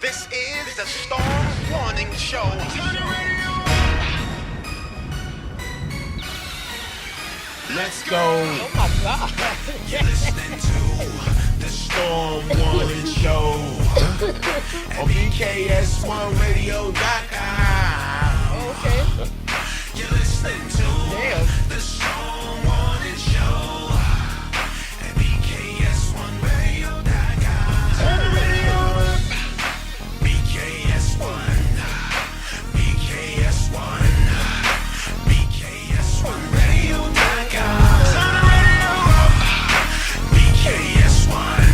This is the Storm Warning Show. Turn the radio up. Let's go. Oh my God. You're listening to the Storm Warning Show on BKS1Radio.com. Okay. You're listening to the Storm Warning Show at BKS1Radio.com. Turn the radio up. BKS1, BKS1, BKS1Radio.com. Turn the radio up. BKS1,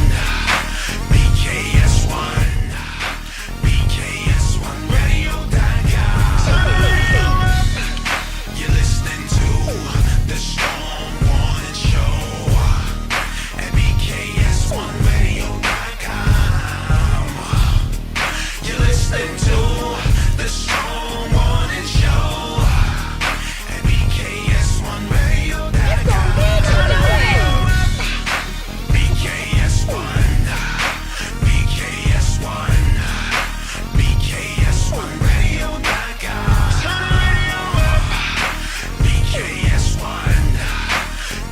BKS1, BKS1Radio.com. Turn the radio up. You're listening to the Storm Warning Show at BKS1Radio.com. You're listening to the Storm Warning Show at BKS1Radio.com. Turn the radio up. BKS1, BKS1, BKS1Radio.com. Turn the radio up. BKS1,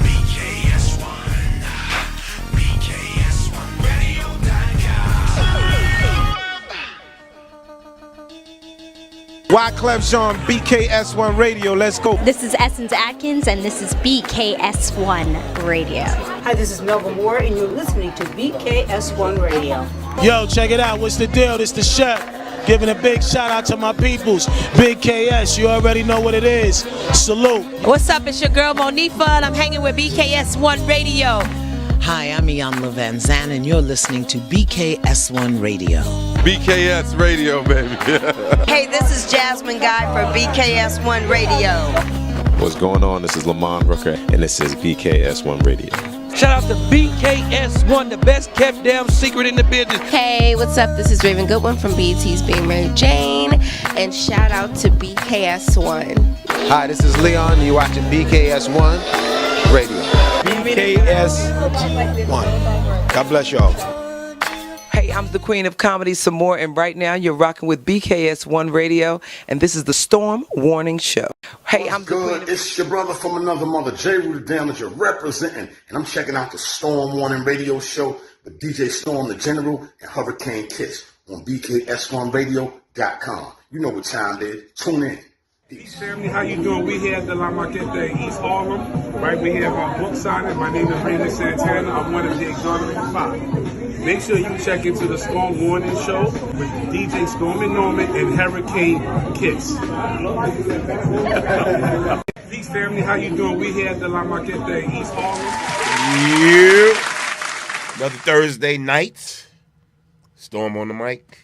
BKS1, BKS1Radio.com. Turn the radio up. Wyclef Jean, BKS1 Radio. Let's go. This is Essence Atkins, and this is BKS1 Radio. Hi, this is Melba Moore, and you're listening to BKS1 Radio. Yo, check it out. What's the deal? This the chef. Giving a big shout out to my peoples. Big KS, you already know what it is. Salute. What's up? It's your girl Monifa, and I'm hanging with BKS1 Radio. Hi, I'm Iyanla Van Zandt, and you're listening to BKS1 Radio. BKS Radio, baby. Hey, this is Jasmine Guy for BKS1 Radio. What's going on? This is Lamont Rooker, and this is BKS1 Radio. Shout out to BKS1, the best kept damn secret in the business. Hey, what's up? This is Raven Goodwin from BET's Being Mary Jane, and shout out to BKS1. Hi, this is Leon, and you're watching BKS1 Radio. BKS1. God bless y'all. Hey, I'm the queen of comedy some more, and right now you're rocking with BKS1 Radio, and this is the Storm Warning Show. Hey, I'm good. It's your brother from another mother, J. Rooted Damager, representing, and I'm checking out the Storm Warning Radio Show with DJ Storm the General and Hurricane Kiss on BKS1Radio.com. You know what time it is. Tune in. Peace family, how you doing? We here at the La Maqueta in East Harlem, right? We have our book signing. My name is Raymond Santana. I'm one of the Exonerated Five. Make sure you check into the Storm Warning Show with DJ Storm and Norman and Hurricane Kiss. Peace family, how you doing? We here at the La Maqueta in East Harlem. Yeah. Another Thursday night. Storm on the mic.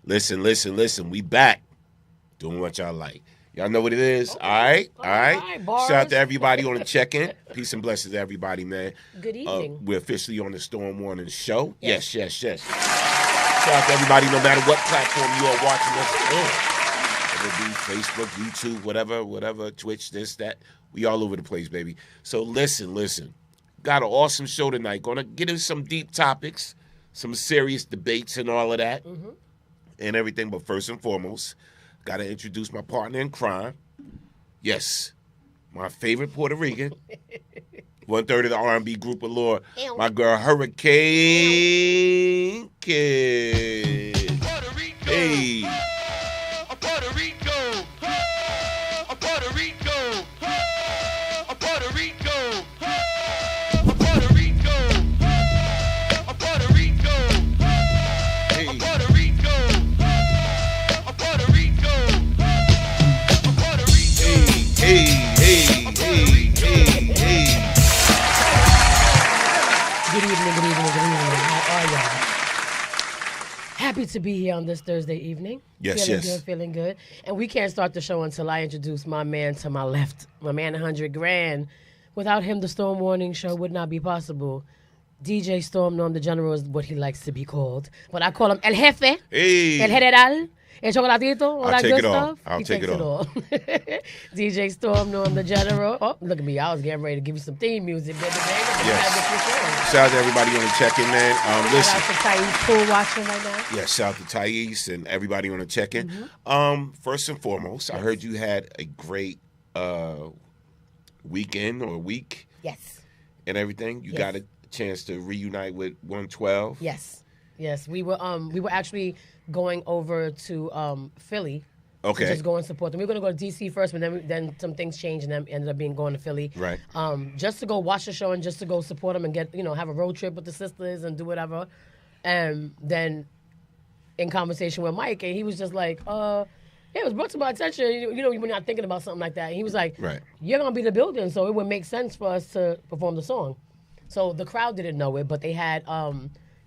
Listen. We back. Doing what y'all like. Y'all know what it is. Okay. All right. Shout out to everybody on the check-in. Peace and blessings to everybody, man. Good evening. We're officially on the Storm Warning Show. Yes. Shout out to everybody, no matter what platform you are watching us on. Whether it be Facebook, YouTube, whatever, Twitch, this, that. We all over the place, baby. So listen. Got an awesome show tonight. Gonna get into some deep topics, some serious debates and all of that, and everything. But first and foremost, got to introduce my partner in crime. Yes, my favorite Puerto Rican. 1/3 of the R&B group Allure. My girl Hurricane Kid. Puerto Rico. Hey. Puerto Rico. Puerto Rico. Puerto Rico. Puerto Rico. Puerto Rico. Hey. Puerto Rico. Puerto Rico. Puerto Rico. Hey. Happy to be here on this Thursday evening. Yes, feeling yes. good, feeling good. And we can't start the show until I introduce my man to my left, my man 100 Grand. Without him, the Storm Warning Show would not be possible. DJ Storm, known the General, is what he likes to be called. But I call him El Jefe, Hey. El General, El Chocolatito, all I'll that take good it all. stuff. I'll He take takes it all. DJ Storm, known the General. Oh, look at me. I was getting ready to give you some theme music. Baby. Yes. Shout out to everybody on the check-in, man. Listen. Shout out to Thais Pool watching right now. Yeah, shout out to Thais and everybody on the check-in. First and foremost, I heard you had a great weekend or week. Yes. And everything. You got a chance to reunite with 112. Yes. We were actually going over to Philly. Okay. To just go and support them. We were going to go to DC first, but then some things changed and then ended up going to Philly. Right. Just to go watch the show and just to go support them and get, have a road trip with the sisters and do whatever. And then in conversation with Mike, and he was just like, it was brought to my attention, when you're not thinking about something like that. And he was like, right. You're going to be in the building, so it would make sense for us to perform the song. So the crowd didn't know it, but they had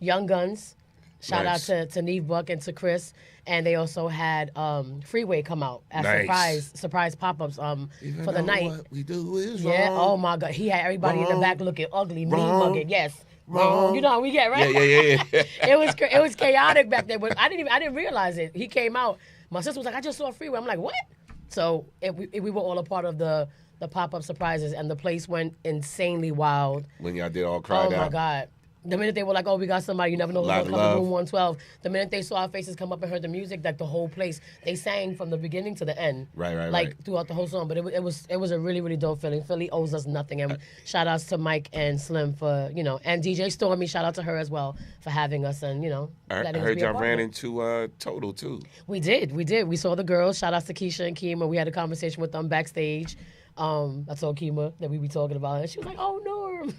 Young Guns. Shout Nice. out to Neve Buck and to Chris. And they also had Freeway come out as Nice. surprise pop-ups Even for the though night. What we do is Yeah, wrong. oh my God. He had everybody in the Wrong. back looking ugly, mean Wrong. mugging. Yes. Wrong. You know how we get, right? Yeah. It was chaotic back there, but I didn't realize it. He came out. My sister was like, I just saw Freeway. I'm like, what? So we were all a part of the pop-up surprises, and the place went insanely wild. When y'all did all cried out. Oh my God. The minute they were like, we got somebody, you never know who's Lot going of to come to love. room 112. The minute they saw our faces come up and heard the music, like the whole place, they sang from the beginning to the end. Right. Throughout the whole song. But it was a really, really dope feeling. Philly owes us nothing. And shout outs to Mike and Slim for, and DJ Stormy, shout out to her as well for having us and, I letting us heard be a y'all part ran of it. into Total, too. We did. We saw the girls. Shout outs to Keisha and Kima. We had a conversation with them backstage. I told Kima that we be talking about it. And she was like, oh, Norm.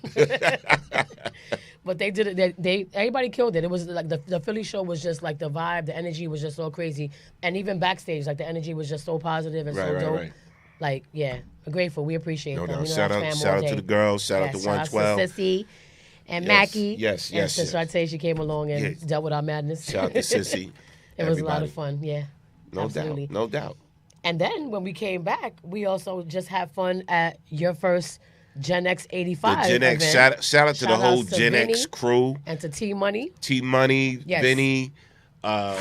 But they did it. Everybody killed it. It was like the Philly show was just like the vibe, the energy was just so crazy. And even backstage, like the energy was just so positive and so dope. Right. Like, yeah, we're grateful. We appreciate No them. doubt. Shout out to the girls. Shout out to 112. Shout out to Sissy and Mackie. Yes. And to Shantae, she came along and dealt with our madness. Shout out to Sissy. It was a lot of fun, yeah. No absolutely. doubt. No doubt. And then when we came back, we also just had fun at your first Gen X 85 The Gen X. event. Shout out to the whole outs to Gen Vinny X crew. And to T Money. T Money, Yes. Vinny, Bev,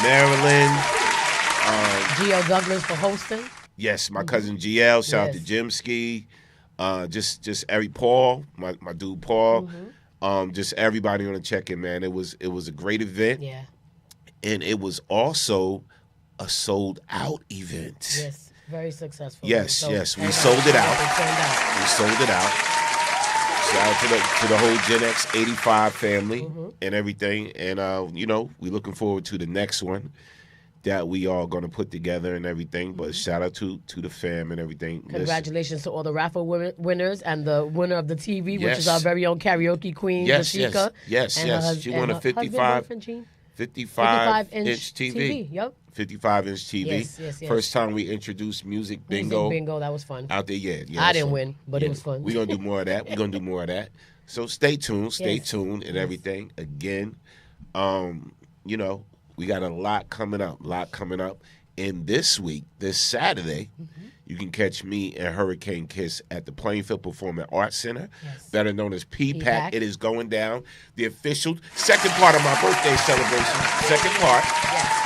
Marilyn. Gio Douglas for hosting. Yes, my cousin GL. Shout out to Yes. Jim Ski. Just Eric Paul, my dude Paul. Just everybody on the check-in, man. It was a great event. Yeah. And it was also a sold-out event. Yes, very successful. Yes. We everybody sold it out. turned We sold it out. Shout out to the whole Gen X 85 family and everything. And, we looking forward to the next one that we all going to put together and everything. But shout out to the fam and everything. Congratulations to all the raffle winners and the winner of the TV, which is Yes. our very own karaoke queen, Jashika. Yes. She won a 55-inch TV. Yep. 55-inch TV. Yes. First time we introduced music bingo. Music bingo, that was fun. Out there, yeah. I didn't win, but it was fun. We're going to do more of that. So stay tuned and everything. Again, we got a lot coming up. And this week, this Saturday, you can catch me and Hurricane Kiss at the Plainfield Performing Arts Center, better known as PPAC. It is going down. The official second part of my birthday celebration. Second part. Yes.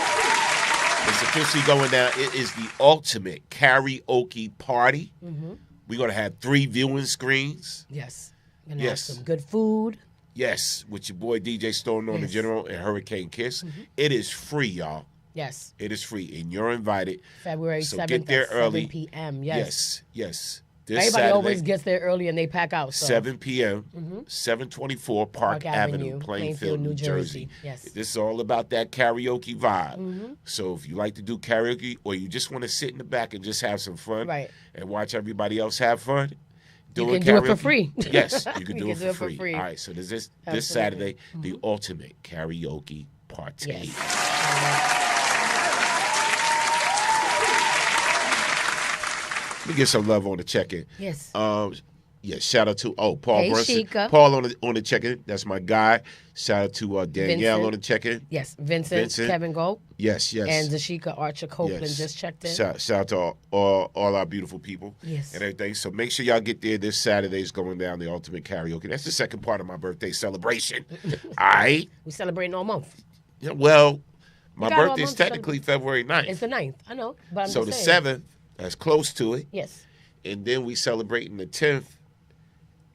It's officially going down. It is the ultimate karaoke party. We're going to have 3 viewing screens. Yes. We're gonna have some good food. Yes, with your boy DJ Storm on the General and Hurricane Kiss. It is free, y'all. Yes. It is free, and you're invited. February 7th so get there at early. 7 p.m. Yes. This Everybody Saturday, always gets there early and they pack out. So. 7 p.m., 724 Park Avenue, Plainfield, New Jersey. Yes. This is all about that karaoke vibe. So if you like to do karaoke or you just want to sit in the back and just have some fun and watch everybody else have fun, you can do it for free. Yes, you can do it for for free. free. All right, so this Saturday, the ultimate karaoke party. Yes. Let me get some love on the check-in. Yes. Yeah, shout out to Paul Hey, Brunson. Sheikah. Paul on the check-in. That's my guy. Shout out to Danielle Vincent. on the check-in. Yes, Vincent. Kevin Gold. Yes. And Zashika Archer Copeland just checked in. Shout out to all our beautiful people. Yes. And everything. So make sure y'all get there this Saturday. It's going down, the Ultimate Karaoke. That's the second part of my birthday celebration. All right? We celebrating all month. Yeah, well, my got all birthday is month technically February 9th. It's the 9th. I know, but I'm so just the saying. 7th, that's close to it. Yes. And then we celebrating the 10th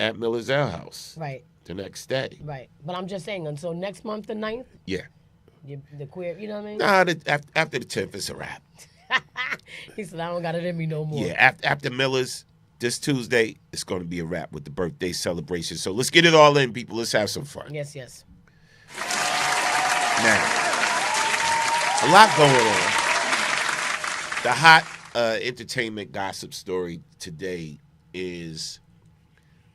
at Miller's Ale House. Right. The next day. Right. But I'm just saying, until next month, the 9th, Yeah. the queer, you know what I mean? Nah, after the 10th, it's a wrap. He said, I don't got it in me no more. Yeah, after Miller's, this Tuesday, it's going to be a wrap with the birthday celebration. So let's get it all in, people. Let's have some fun. Yes, yes. Now, a lot going on. The hot entertainment gossip story today is,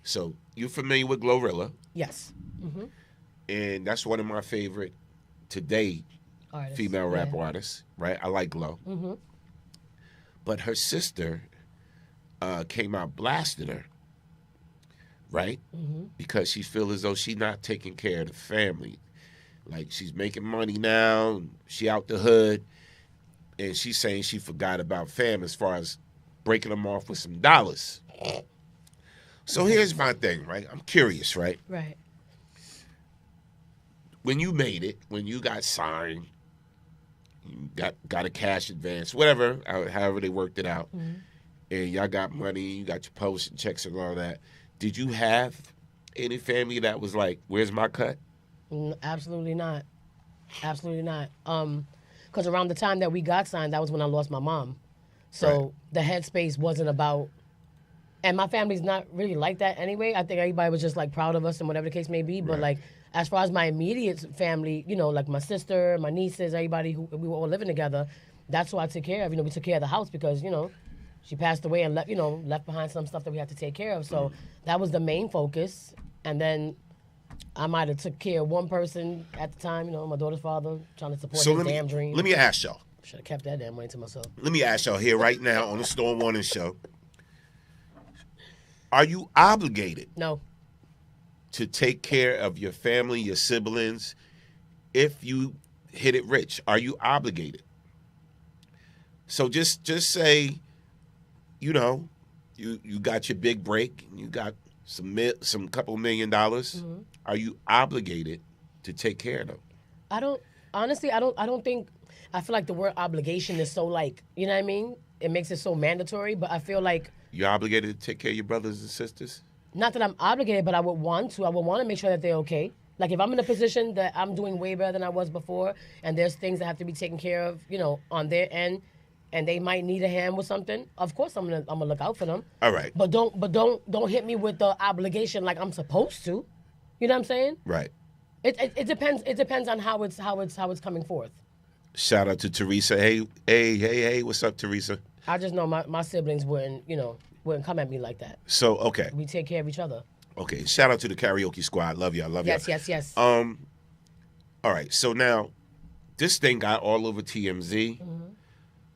so you're familiar with Glorilla. Yes. Mm-hmm. And that's one of my favorite today female rap artists, right? I like Glo. Mm-hmm. But her sister came out blasting her, right? Mm-hmm. Because she feels as though she's not taking care of the family. Like, she's making money now, she out the hood, and she's saying she forgot about fam as far as breaking them off with some dollars. So here's my thing, right? I'm curious, right? Right. When you made it, when you got signed, you got a cash advance, whatever, however they worked it out, and y'all got money, you got your posts and checks and all that, did you have any family that was like, where's my cut? Absolutely not. Absolutely not. Because around the time that we got signed, that was when I lost my mom. So the headspace wasn't about, and my family's not really like that anyway. I think everybody was just like proud of us and whatever the case may be. But like, as far as my immediate family, you know, like my sister, my nieces, everybody who we were all living together, that's who I took care of. You know, we took care of the house because, you know, she passed away and left behind some stuff that we had to take care of. So that was the main focus. And then I might have took care of one person at the time, you know, my daughter's father, trying to support his damn dream. Let me ask y'all. Should have kept that damn money to myself. Let me ask y'all here right now on the Storm Warning Show. Are you obligated? No. To take care of your family, your siblings, if you hit it rich? Are you obligated? So just say, you know, you got your big break, you got some couple $1 million. Mm-hmm. Are you obligated to take care of them? I don't think, I feel like the word obligation is so like, you know what I mean? It makes it so mandatory, but I feel like you're obligated to take care of your brothers and sisters? Not that I'm obligated, but I would want to. I would want to make sure that they're okay. Like if I'm in a position that I'm doing way better than I was before, and there's things that have to be taken care of, you know, on their end, and they might need a hand with something. Of course, I'm gonna look out for them. All right. But don't hit me with the obligation like I'm supposed to. You know what I'm saying? Right. It depends. It depends on how it's coming forth. Shout out to Teresa. Hey, what's up, Teresa? I just know my siblings wouldn't come at me like that. So, okay. We take care of each other. Okay. Shout out to the karaoke squad. Love y'all. Yes. All right. So now, this thing got all over TMZ. Mm-hmm.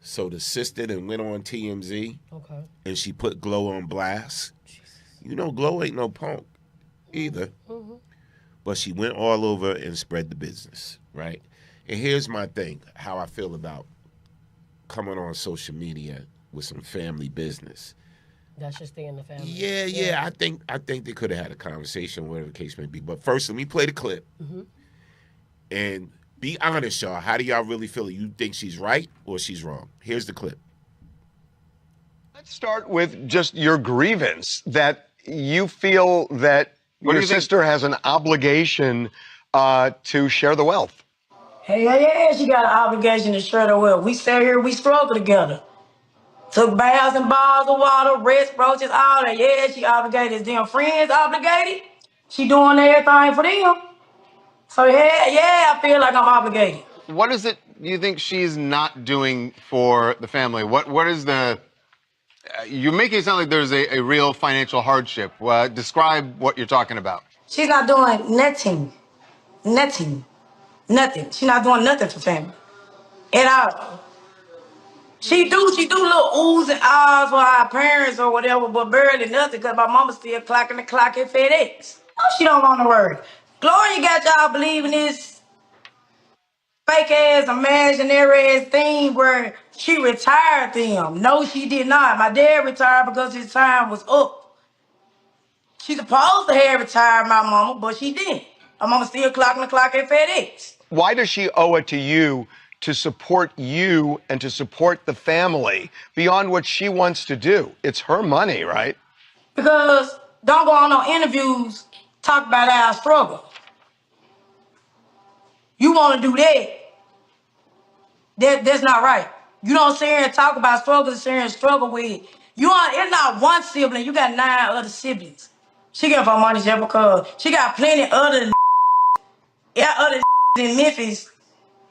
So the sister then went on TMZ. Okay. And she put Glo on blast. Jesus. You know, Glo ain't no punk either. Mm-hmm. But she went all over and spread the business, right? And here's my thing, how I feel about coming on social media with some family business. That's just stay in the family. Yeah. I think they could have had a conversation, whatever the case may be. But first, let me play the clip. Mm-hmm. And be honest, y'all. How do y'all really feel? You think she's right or she's wrong? Here's the clip. Let's start with just your grievance that you feel that your sister has an obligation to share the wealth. Yeah, she got an obligation to share the wealth. We stay here, we struggle together. Took baths and bars of water, rest, roaches, all that. Yeah, she obligated. Is them friends obligated? She doing everything for them. So yeah, I feel like I'm obligated. What is it you think she's not doing for the family? What is the... you're making it sound like there's a real financial hardship. Describe what you're talking about. She's not doing nothing. She's not doing nothing for family. At all. She do little oohs and ahs for our parents or whatever, but barely nothing because my mama still clocking the clock at FedEx. No, she don't want to work. Gloria got y'all believing this fake ass imaginary ass thing where she retired them. No, she did not. My dad retired because his time was up. She supposed to have retired my mama, but she didn't. My mama still clocking the clock at FedEx. Why does she owe it to you to support you and to support the family beyond what she wants to do? It's her money, right? Because don't go on no interviews, talk about our struggle. You want to do that's not right. You don't sit here and talk about struggles, sit here and struggle with. It's not one sibling, you got 9 other siblings. She get her money just because she got plenty other in Memphis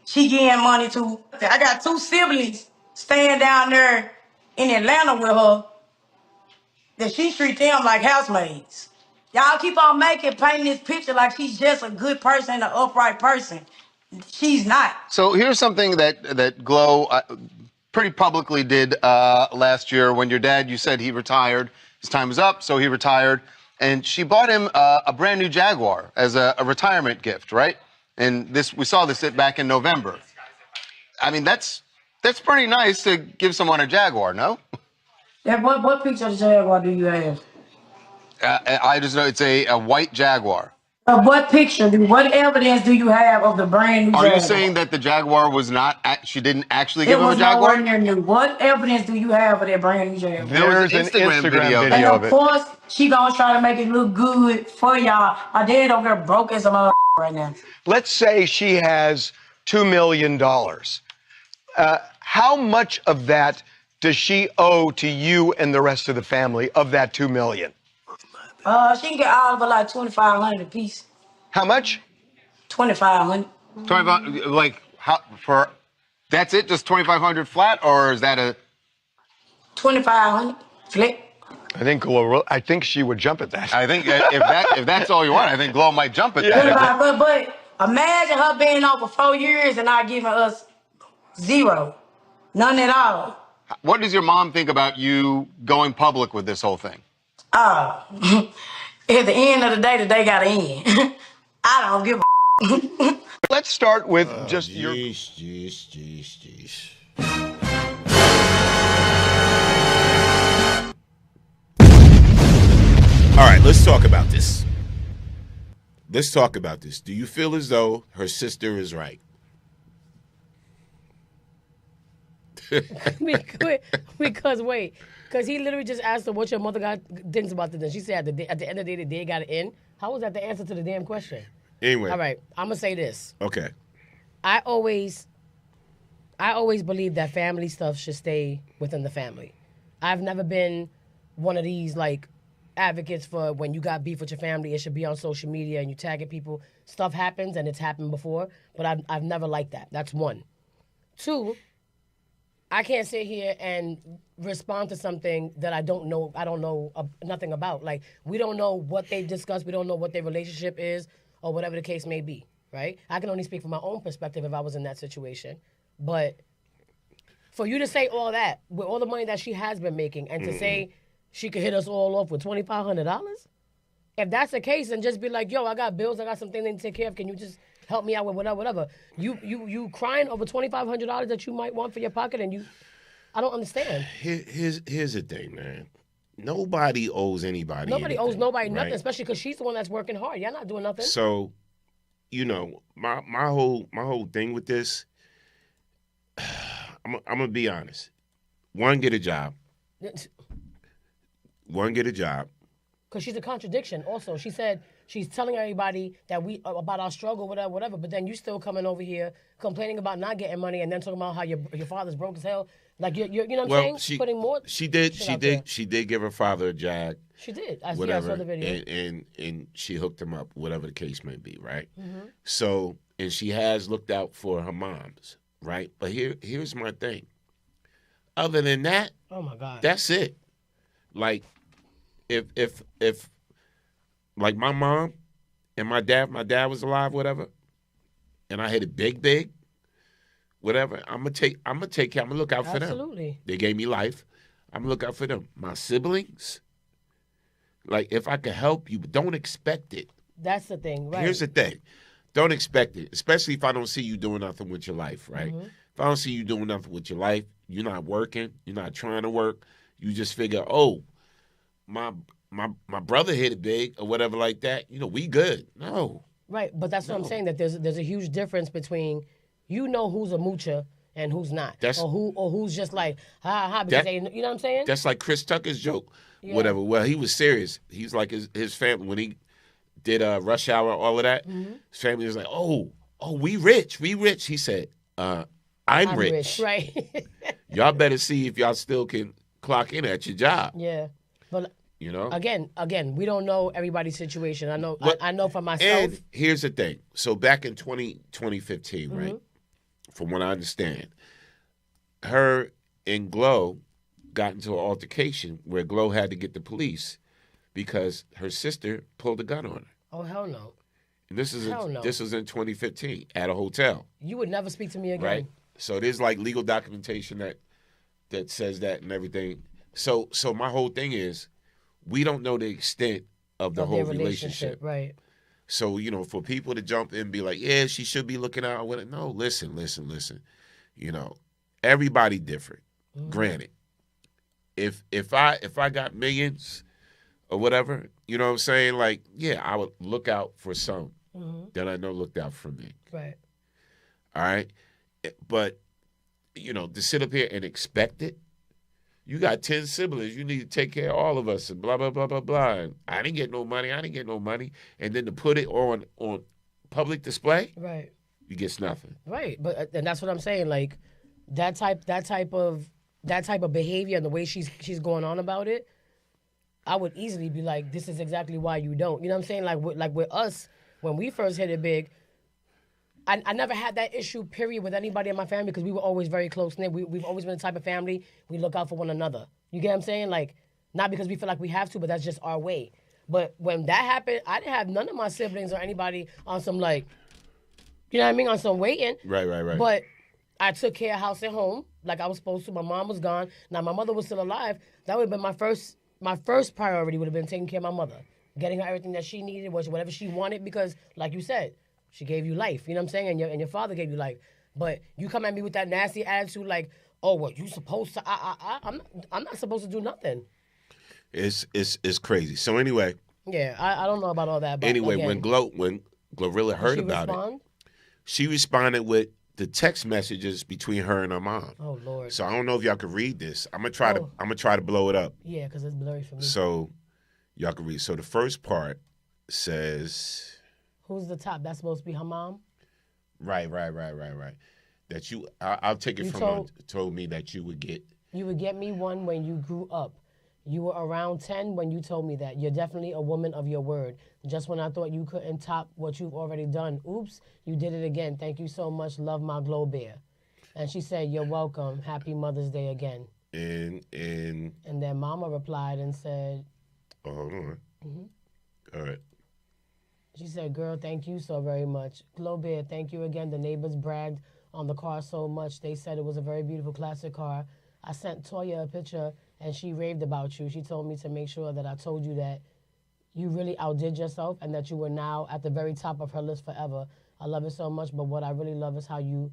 she getting money to. I got 2 siblings staying down there in Atlanta with her that she treat them like housemaids. Y'all keep on painting this picture like she's just a good person, an upright person. She's not. So here's something that Glow pretty publicly did last year when your dad, you said he retired. His time was up, so he retired. And she bought him a brand new Jaguar as a retirement gift, right? And we saw this back in November. I mean, that's pretty nice to give someone a Jaguar, no? Yeah, what picture of the Jaguar do you have? I just know it's a white Jaguar. What evidence do you have of the brand new Jaguar? Are you saying that the Jaguar was not, she didn't actually give him a It was Jaguar? nowhere near new. What evidence do you have of that brand new Jaguar? There's an Instagram video and of it. of course, she gonna try to make it look good for y'all. My dad over there broke as a mother right now. Let's say she has $2 million. How much of that does she owe to you and the rest of the family of that $2 million? She can get all of it like $2,500 a piece. How much? $2,500. 25, like how for? That's it, just 2,500 flat, or is that a? 2,500 flat. I think she would jump at that. I think if that's all you want, I think Glow might jump at that. But imagine her being on for 4 years and not giving us zero, none at all. What does your mom think about you going public with this whole thing? At the end of the day got to end. I don't give a. Let's start with just your. Jeez. All right, let's talk about this. Do you feel as though her sister is right? Because he literally just asked her what your mother thinks about this. And she said at the end of the day got to end. How was that the answer to the damn question? Anyway. All right, I'm going to say this. Okay. I always believe that family stuff should stay within the family. I've never been one of these, like, advocates for when you got beef with your family, it should be on social media and you tagging people. Stuff happens and it's happened before, but I've never liked that. That's one. Two, I can't sit here and respond to something that I don't know nothing about. Like, we don't know what they've discussed. We don't know what their relationship is or whatever the case may be, right? I can only speak from my own perspective if I was in that situation. But for you to say all that, with all the money that she has been making, and to say she could hit us all off with $2,500, if that's the case, then just be like, yo, I got bills, I got some things to take care of, can you just help me out with whatever. You crying over $2,500 that you might want for your pocket, and I don't understand. Here's the thing, man. Nobody owes anybody. Nobody owes nobody nothing, right? Especially because she's the one that's working hard. Y'all not doing nothing. So, my whole thing with this, I'm gonna be honest. One, get a job. Because she's a contradiction. Also, she said she's telling everybody that about our struggle, whatever. But then you still coming over here complaining about not getting money, and then talking about how your father's broke as hell. Like you know what I'm saying? Putting more. She did give her father a Jag. She did. I whatever, saw the video. And she hooked him up, whatever the case may be, right? Mm-hmm. So, and she has looked out for her moms, right? But here's my thing. Other than that, oh my God, that's it. Like, if like my mom and my dad was alive, whatever, and I hit it big, whatever. I'm gonna take care. I'm gonna look out for them. Absolutely. They gave me life. I'm gonna look out for them. My siblings. Like, if I could help you, but don't expect it. That's the thing, right? Here's the thing. Don't expect it, especially if I don't see you doing nothing with your life, right? Mm-hmm. If I don't see you doing nothing with your life, you're not working, you're not trying to work, you just figure, oh, my brother hit it big or whatever like that, we good. No. Right, but that's what I'm saying, that there's a huge difference between who's a moocher and who's not. Or who's just like, because they, you know what I'm saying? That's like Chris Tucker's joke, Yeah. whatever. Well, he was serious. He's like his family, when he did Rush Hour, all of that, his family was like, oh, we rich. He said, I'm rich. Right. Y'all better see if y'all still can clock in at your job. Yeah. But again, we don't know everybody's situation. I know for myself. And here's the thing. So back in 2015, right? From what I understand, her and Glow got into an altercation where Glow had to get the police because her sister pulled a gun on her. Oh, hell no. And this was in 2015 at a hotel. You would never speak to me again. Right? So there's like legal documentation that says that and everything. So my whole thing is, we don't know the extent of the whole relationship. Right. So, for people to jump in and be like, yeah, she should be looking out with it. No, listen. Everybody different. Granted. If I got millions or whatever, you know what I'm saying? Like, yeah, I would look out for some that I know looked out for me. Right. All right? But, to sit up here and expect it, you got 10 siblings. You need to take care of all of us and blah, blah, blah, blah, blah. And I didn't get no money. And then to put it on public display, right, you get nothing. Right. But and that's what I'm saying. Like, that type of behavior and the way she's going on about it, I would easily be like, this is exactly why you don't. You know what I'm saying? Like with us, when we first hit it big, I never had that issue, period, with anybody in my family because we were always very close-knit. We've always been the type of family, we look out for one another. You get what I'm saying? Like, not because we feel like we have to, but that's just our way. But when that happened, I didn't have none of my siblings or anybody on some, like, you know what I mean, on some waiting. Right. But I took care of house and home like I was supposed to. My mom was gone. Now, my mother was still alive. That would have been my first priority would have been taking care of my mother, getting her everything that she needed, whatever she wanted, because, like you said, she gave you life, you know what I'm saying? And your father gave you life. But you come at me with that nasty attitude like, oh, well, you supposed to, I'm not supposed to do nothing. It's crazy. So anyway. Yeah, I don't know about all that. But anyway, again, when Glorilla heard about it, she responded with the text messages between her and her mom. Oh, Lord. So I don't know if y'all could read this. I'm gonna try to blow it up. Yeah, because it's blurry for me. So y'all can read. So the first part says, who's the top? That's supposed to be her mom? Right. That I'll take it told me that you would get. You would get me one when you grew up. You were around 10 when you told me that. You're definitely a woman of your word. Just when I thought you couldn't top what you've already done. Oops, you did it again. Thank you so much. Love, my Glow Bear. And she said, you're welcome. Happy Mother's Day again. And then Mama replied and said, oh, hold on. All right. She said, girl, thank you so very much. Glow Bear, thank you again. The neighbors bragged on the car so much. They said it was a very beautiful classic car. I sent Toya a picture, and she raved about you. She told me to make sure that I told you that you really outdid yourself and that you were now at the very top of her list forever. I love it so much, but what I really love is how you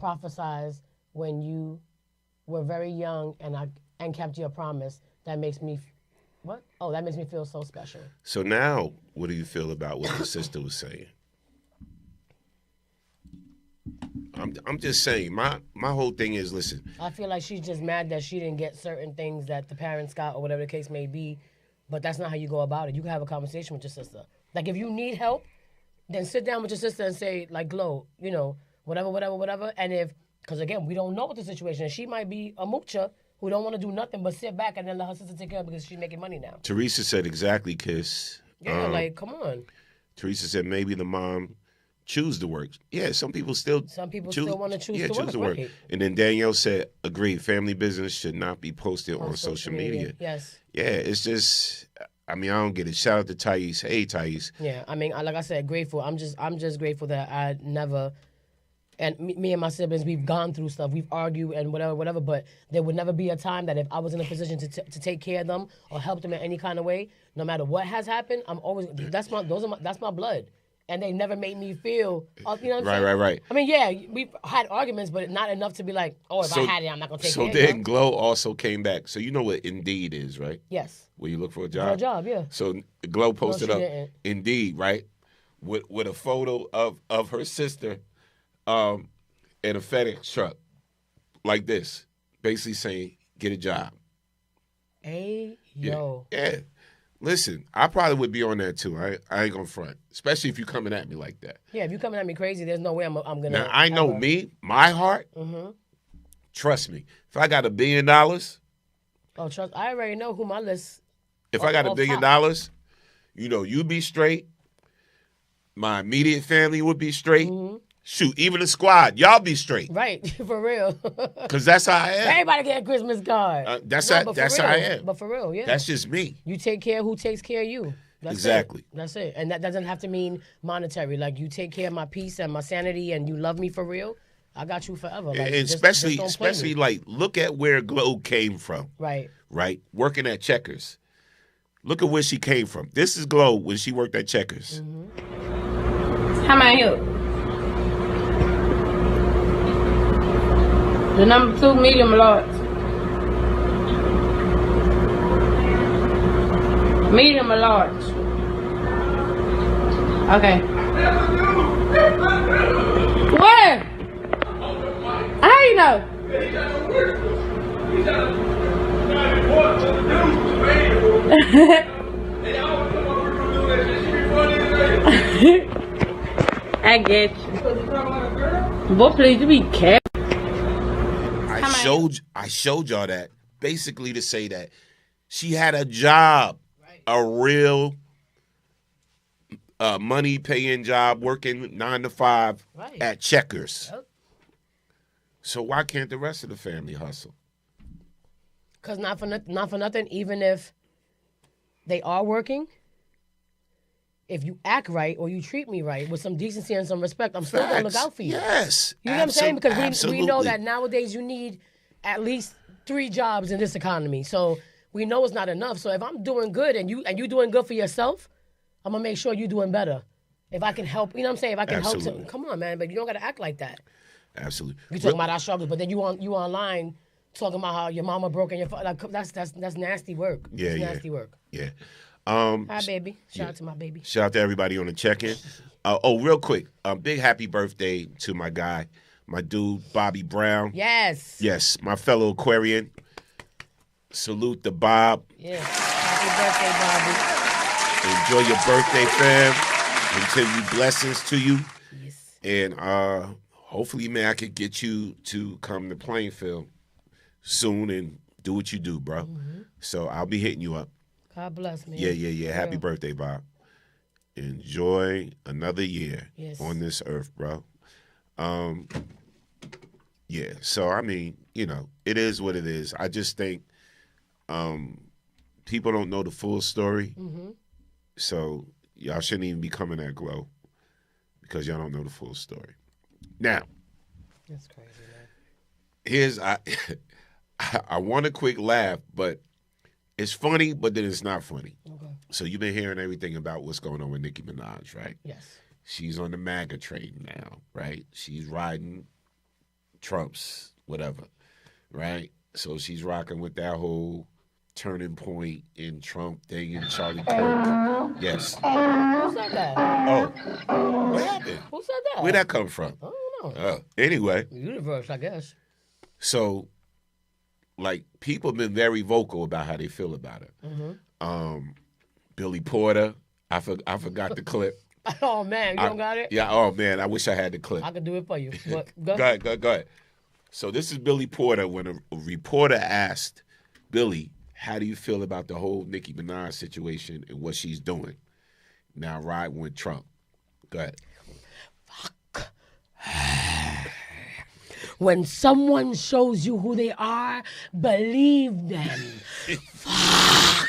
prophesized when you were very young and kept your promise. That makes me... What? Oh, that makes me feel so special. So now, what do you feel about what the sister was saying? I'm just saying, my whole thing is, listen. I feel like she's just mad that she didn't get certain things that the parents got or whatever the case may be, but that's not how you go about it. You can have a conversation with your sister. Like, if you need help, then sit down with your sister and say, like, Glow, whatever. And if, because again, we don't know what the situation is. She might be a moocher who don't want to do nothing but sit back and then let her sister take care of it because she's making money now. Teresa said exactly, Kiss. Yeah, like, come on. Teresa said maybe the mom choose to work. Yeah, some people still still want to choose to work. Right. And then Danielle said, agree, family business should not be posted on social media. Yes. Yeah, it's just, I don't get it. Shout out to Thais. Hey, Thais. Yeah, like I said, grateful. I'm just grateful that I never and me and my siblings, we've gone through stuff. We've argued and whatever. But there would never be a time that if I was in a position to take care of them or help them in any kind of way, no matter what has happened, I'm always that's my blood. And they never made me feel, you know what I'm saying? Right. I mean, yeah, we've had arguments, but not enough to be like, oh, if I had it, I'm not going to take it. So then Glow also came back. So you know what Indeed is, right? Yes. Where you look for a job? For a job, yeah. So Glow posted up didn't. Indeed, right? With a photo of her sister in a FedEx truck like this, basically saying, get a job. Hey, yo. Yeah. Listen, I probably would be on that too. I ain't gonna front, especially if you coming at me like that. Yeah, if you coming at me crazy, there's no way I'm gonna. Now I know my heart. Mm-hmm. Trust me, if I got $1 billion, trust. I already know who my list. If I got $1 billion, you know, you'd be straight. My immediate family would be straight. Mm-hmm. Shoot, even the squad, y'all be straight. Right, for real. Because that's how I am. Everybody get a Christmas card. That's how I am. But for real, yeah. That's just me. You take care of who takes care of you. That's exactly. That's it. And that doesn't have to mean monetary. Like, you take care of my peace and my sanity and you love me for real, I got you forever. Like, and especially like, look at where Glow came from. Right. Right? Working at Checkers. Look at where she came from. This is Glow when she worked at Checkers. Mm-hmm. How may I help? The number 2, medium large. Medium or large? Okay. Where? How you know? I get you. Boy, please, you be careful. I showed y'all that basically to say that she had a job, a real money-paying job, working 9 to 5 at Checkers. Yep. So why can't the rest of the family hustle? Because not for nothing, even if they are working, if you act right or you treat me right with some decency and some respect, I'm still going to look out for you. Yes. You know what I'm saying? Because we know that nowadays you need at least 3 jobs in this economy. So we know it's not enough. So if I'm doing good and you doing good for yourself, I'm going to make sure you're doing better. If I can help, you know what I'm saying? If I can help, come on, man. But you don't got to act like that. Absolutely. You talking about our struggles, but then you online talking about how your mama broke and your father. Like, that's nasty work. Yeah, nasty work. Yeah. Hi, baby. Shout out to my baby. Shout out to everybody on the check-in. Real quick, big happy birthday to my guy, my dude, Bobby Brown. Yes. Yes, my fellow Aquarian. Salute to Bob. Yeah. Happy birthday, Enjoy Bobby. your birthday, fam. Continue blessings to you. Yes. And hopefully, man, I could get you to come to Plainfield soon and do what you do, bro. Mm-hmm. So I'll be hitting you up. God bless me. Yeah. Happy birthday, Bob. Enjoy another year on this earth, bro. Yeah, so, I mean, you know, it is what it is. I just think people don't know the full story. Mm-hmm. So y'all shouldn't even be coming at Glow because y'all don't know the full story. Now. That's crazy, man. Here's, I want a quick laugh, but it's funny, but then it's not funny. Okay. So you've been hearing everything about what's going on with Nicki Minaj, right? Yes. She's on the MAGA train now, right? She's riding Trump's whatever, right? So she's rocking with that whole turning point in Trump thing and Charlie Kirk. Yes. Who said that? Oh. What happened? Who said that? Where'd that come from? I don't know. Anyway. Universe, I guess. So, like, people have been very vocal about how they feel about it. Mm-hmm. Billy Porter, I forgot the clip. Oh, man, you don't got it? Yeah, oh, man, I wish I had the clip. I could do it for you. But go ahead. So this is Billy Porter when a reporter asked Billy, how do you feel about the whole Nicki Minaj situation and what she's doing? Now riding with Trump. Go ahead. Fuck. When someone shows you who they are, believe them. Fuck.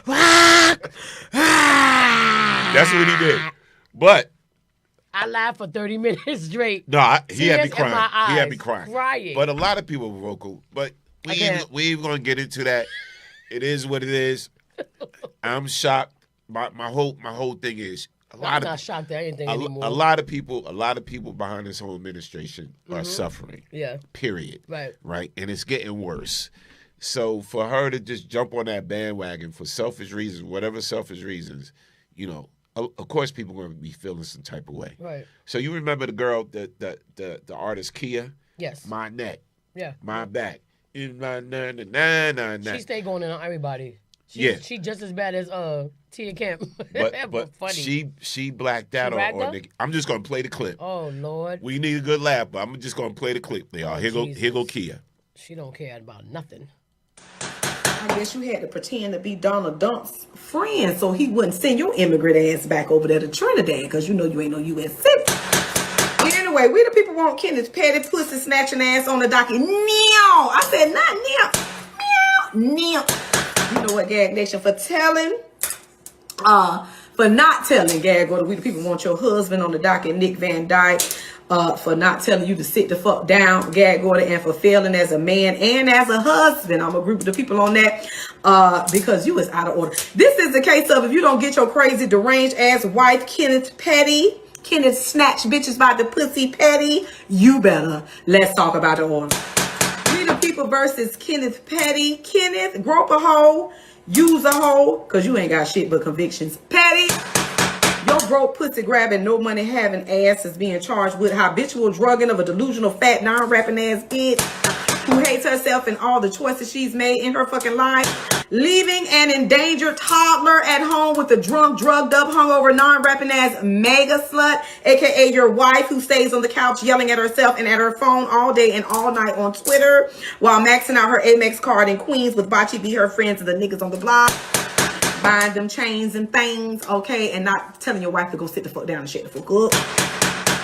Fuck. That's what he did. But I laughed for 30 minutes straight. no, he had me Tears in my crying. He had eyes, me crying. crying. But a lot of people were vocal. But we ain't gonna get into that. It is what it is. I'm shocked. My whole thing is I'm not shocked at anything anymore. A lot of people behind this whole administration are suffering. Yeah. Period. Right. And it's getting worse. So for her to just jump on that bandwagon for selfish reasons, whatever selfish reasons, of course people are going to be feeling some type of way. Right. So you remember the girl, the artist Kia? Yes. My neck. Yeah. My back. In my na. She stayed going in on everybody. She just as bad as Tia Kemp. But funny. she blacked out on Nikki. I'm just gonna play the clip. Oh Lord. We need a good laugh, but I'm just gonna play the clip. Here go Kia. She don't care about nothing. I guess you had to pretend to be Donald Dump's friend so he wouldn't send your immigrant ass back over there to Trinidad because you know you ain't no U.S. citizen. Anyway, we the people want Kenneth Petty pussy snatching ass on the docket. Meow. I said not meow. Meow. You know what, Gag Nation, for not telling Gag Order, we the people want your husband on the docket, Nick Van Dyke, for not telling you to sit the fuck down, Gag Order, and for failing as a man and as a husband. I'm a group of the people on that because you is out of order. This is the case of if you don't get your crazy deranged ass wife, Kenneth snatch bitches by the pussy Petty, you better. Let's talk about the order. We the people versus Kenneth Petty. Kenneth, grope a hoe, use a hoe, because you ain't got shit but convictions. Petty, your broke pussy grabbing, no money having ass is being charged with habitual drugging of a delusional fat non-rapping ass bitch who hates herself and all the choices she's made in her fucking life. Leaving an endangered toddler at home with a drunk, drugged up, hungover, non-rapping ass mega slut, aka your wife who stays on the couch yelling at herself and at her phone all day and all night on Twitter while maxing out her Amex card in Queens with Bocce be her friends and the niggas on the block. Buying them chains and things, okay, and not telling your wife to go sit the fuck down and shut the fuck up.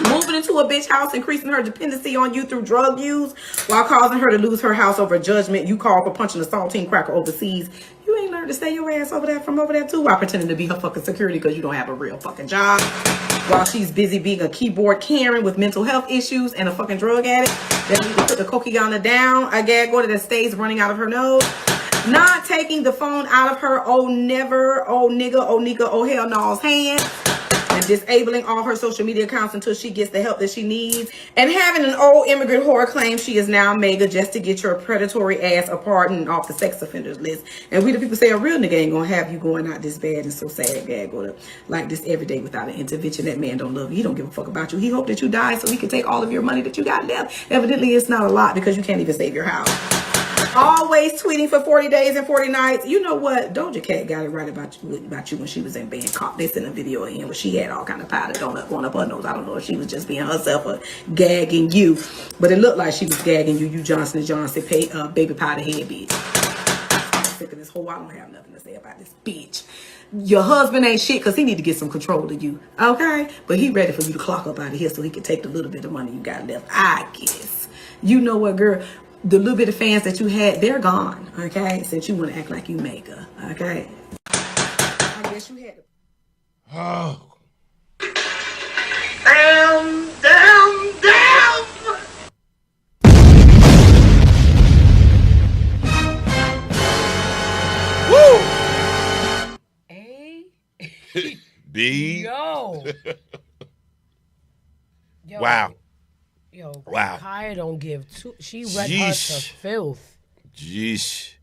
Moving into a bitch house, increasing her dependency on you through drug use while causing her to lose her house over judgment you call for punching a saltine cracker overseas. You ain't learned to stay your ass over there from over there too while pretending to be her fucking security because you don't have a real fucking job. While she's busy being a keyboard Karen with mental health issues and a fucking drug addict that needs to put the Coquiana down, a Gag Order that stays running out of her nose. Not taking the phone out of her oh never, oh nigga, oh nigga, oh hell no's hand. And disabling all her social media accounts until she gets the help that she needs. And having an old immigrant whore claim she is now mega just to get your predatory ass a pardon off the sex offenders list. And we the people say a real nigga ain't gonna have you going out this bad and so sad, Gag Order, like this every day without an intervention. That man don't love you. He don't give a fuck about you. He hope that you die so he can take all of your money that you got left. Evidently it's not a lot because you can't even save your house. Always tweeting for 40 days and 40 nights. You know what? Doja Cat got it right about you when she was in Bangkok. They sent a video of him where she had all kind of powder going up her nose. I don't know if she was just being herself or gagging you. But it looked like she was gagging you, Johnson & Johnson baby powder head bitch. I'm sick of this whole. I don't have nothing to say about this bitch. Your husband ain't shit because he need to get some control of you. Okay? But he ready for you to clock up out of here so he can take the little bit of money you got left. I guess. You know what, girl? The little bit of fans that you had, they're gone, okay? Since you want to act like you mega, okay? I guess you had to. Oh. Down. Woo! A. B. Yo. Wow. Yo, wow. Kaya don't give two. She read her to filth. Jeez.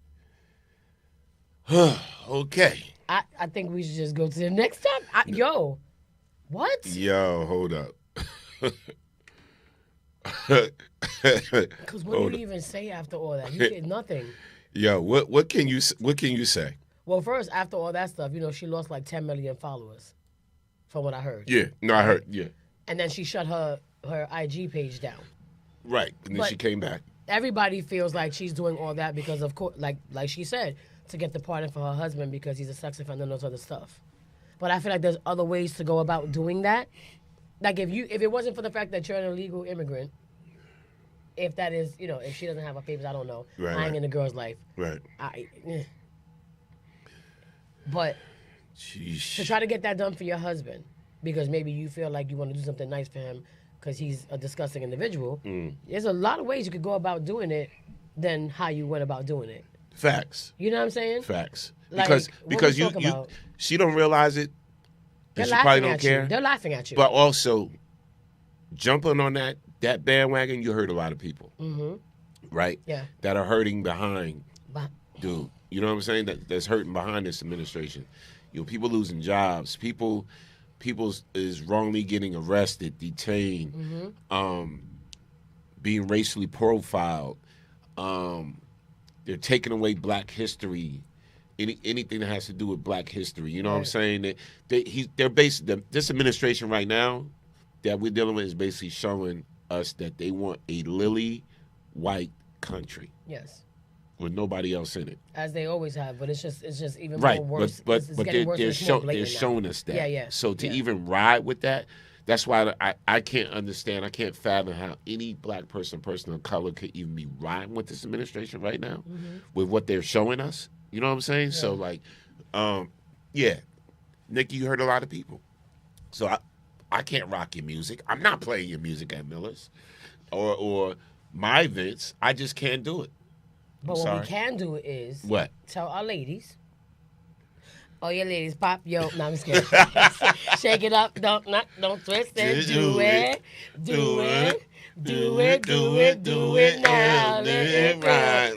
Okay. I think we should just go to the next time. Yo, what? Yo, hold up. Because what do you even say after all that? You get nothing. Yo, what can you say? Well, first, after all that stuff, she lost like 10 million followers, from what I heard. Yeah, no, I heard. Yeah. And then she shut her IG page down. Right, and then she came back. Everybody feels like she's doing all that because, of course, like she said, to get the pardon for her husband because he's a sex offender and those other stuff. But I feel like there's other ways to go about doing that. Like if it wasn't for the fact that you're an illegal immigrant, if that is, if she doesn't have her papers, I don't know. Right, I ain't in the girl's life. Right. But Jeez. to try to get that done for your husband, because maybe you feel like you want to do something nice for him because he's a disgusting individual. There's a lot of ways you could go about doing it than how you went about doing it. Facts. You know what I'm saying? Facts. Like, Because you she don't realize it. They're she laughing probably don't at care. you. They're laughing at you. But also, jumping on that bandwagon, you hurt a lot of people. Right? Yeah. That are hurting behind. Dude, you know what I'm saying? That's hurting behind this administration. People losing jobs. People is wrongly getting arrested, detained, being racially profiled. They're taking away Black history, anything that has to do with Black history. You know what I'm saying? They're basically this administration right now that we're dealing with is basically showing us that they want a lily white country. Yes. With nobody else in it. As they always have, but it's just even right. more worse. But it's getting worse and more blatant they're showing now. us that. Yeah. So to even ride with that, that's why I can't understand. I can't fathom how any Black person of color could even be riding with this administration right now, with what they're showing us. You know what I'm saying? Yeah. So like, Nikki, you hurt a lot of people. So I can't rock your music. I'm not playing your music at Miller's or my events. I just can't do it. But what we can do is what? Tell our ladies. Oh, your ladies, pop, yo. No, I'm just kidding. Shake it up, don't twist it. Do it now. Let it right.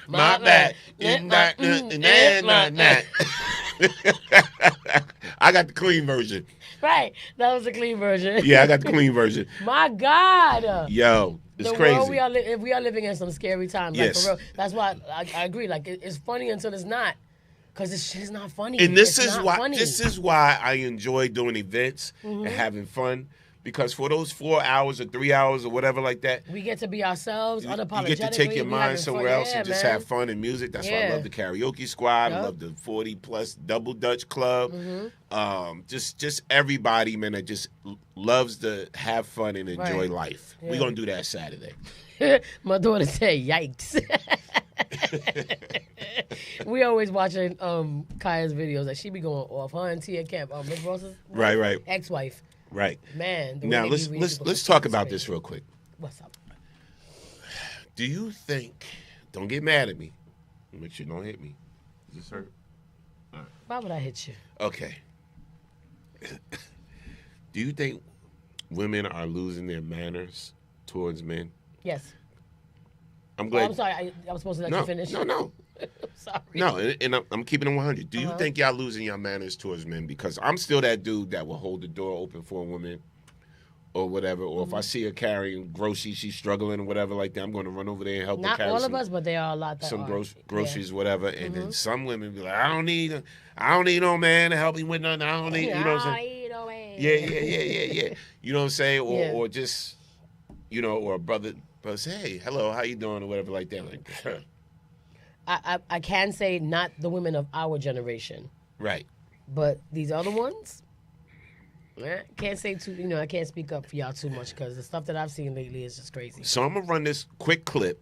My bad. I got the clean version. Right, that was the clean version. Yeah, I got the clean version. My God. Yo, it's the crazy. World we are living in some scary times. Yes. Like, for real. That's why I agree. Like, it's funny until it's not. Because this shit is not funny. And this is why I enjoy doing events and having fun. Because for those 4 hours or 3 hours or whatever like that, we get to be ourselves unapologetically. You get to take your mind somewhere else and just have fun and music. That's why I love the karaoke squad. I love the 40+ Double Dutch Club. Just everybody, man, that just loves to have fun and enjoy life. Yeah. We're going to do that Saturday. My daughter said, yikes. We always watching Kaya's videos. Like, she be going off. Her and Tia Kemp, Miss Ross's right. ex-wife. Right. Man. Now let's talk about this real quick. What's up? Do you think? Don't get mad at me. Make sure you don't hit me. Does this hurt? All right. Why would I hit you? Okay. Do you think women are losing their manners towards men? Yes. I'm glad. I'm sorry. I was supposed to let you finish. No. Sorry. No, and I'm keeping it 100. Do you think y'all losing your manners towards men? Because I'm still that dude that will hold the door open for a woman or whatever. Or if I see her carrying groceries, she's struggling or whatever like that, I'm going to run over there and help her carry Not all of us, but there are a lot that some are. groceries, whatever. And then some women be like, I don't need no man to help me with nothing. I don't need, you know what I'm saying? Yeah. You know what I'm saying? Or just, you know, or a brother say, hey, hello, how you doing? Or whatever like that. Like, I can say not the women of our generation. Right. But these other ones, can't say too, I can't speak up for y'all too much because the stuff that I've seen lately is just crazy. So I'm going to run this quick clip.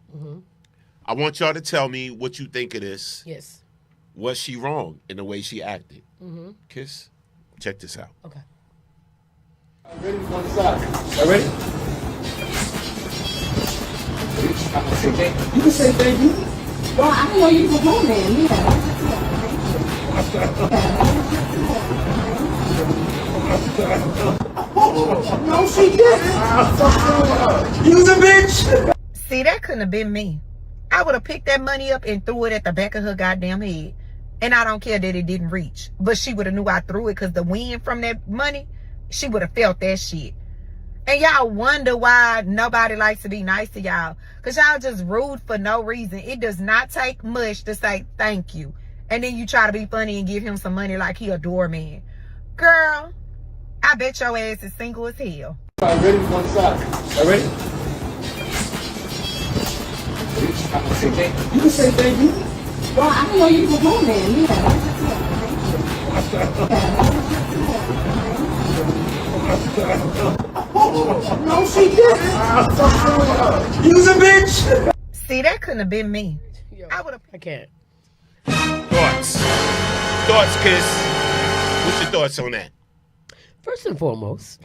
I want y'all to tell me what you think of this. Yes. Was she wrong in the way she acted? Kiss, check this out. Okay. Ready on the side. Y'all ready? You can say thank you. Well, I didn't know you were home then, No, she didn't. You's a bitch. See, that couldn't have been me. I would have picked that money up and threw it at the back of her goddamn head. And I don't care that it didn't reach. But she would have knew I threw it because the wind from that money, she would have felt that shit. And y'all wonder why nobody likes to be nice to y'all. Because y'all just rude for no reason. It does not take much to say thank you. And then you try to be funny and give him some money like he a doorman. Girl, I bet your ass is single as hell. All right, ready on the side. Y'all ready? You can say thank you. Well, I didn't know you were home then, No, she didn't. You's a bitch. See, that couldn't have been me. I can't. Thoughts? thoughts, Kiss? What's your thoughts on that? First and foremost,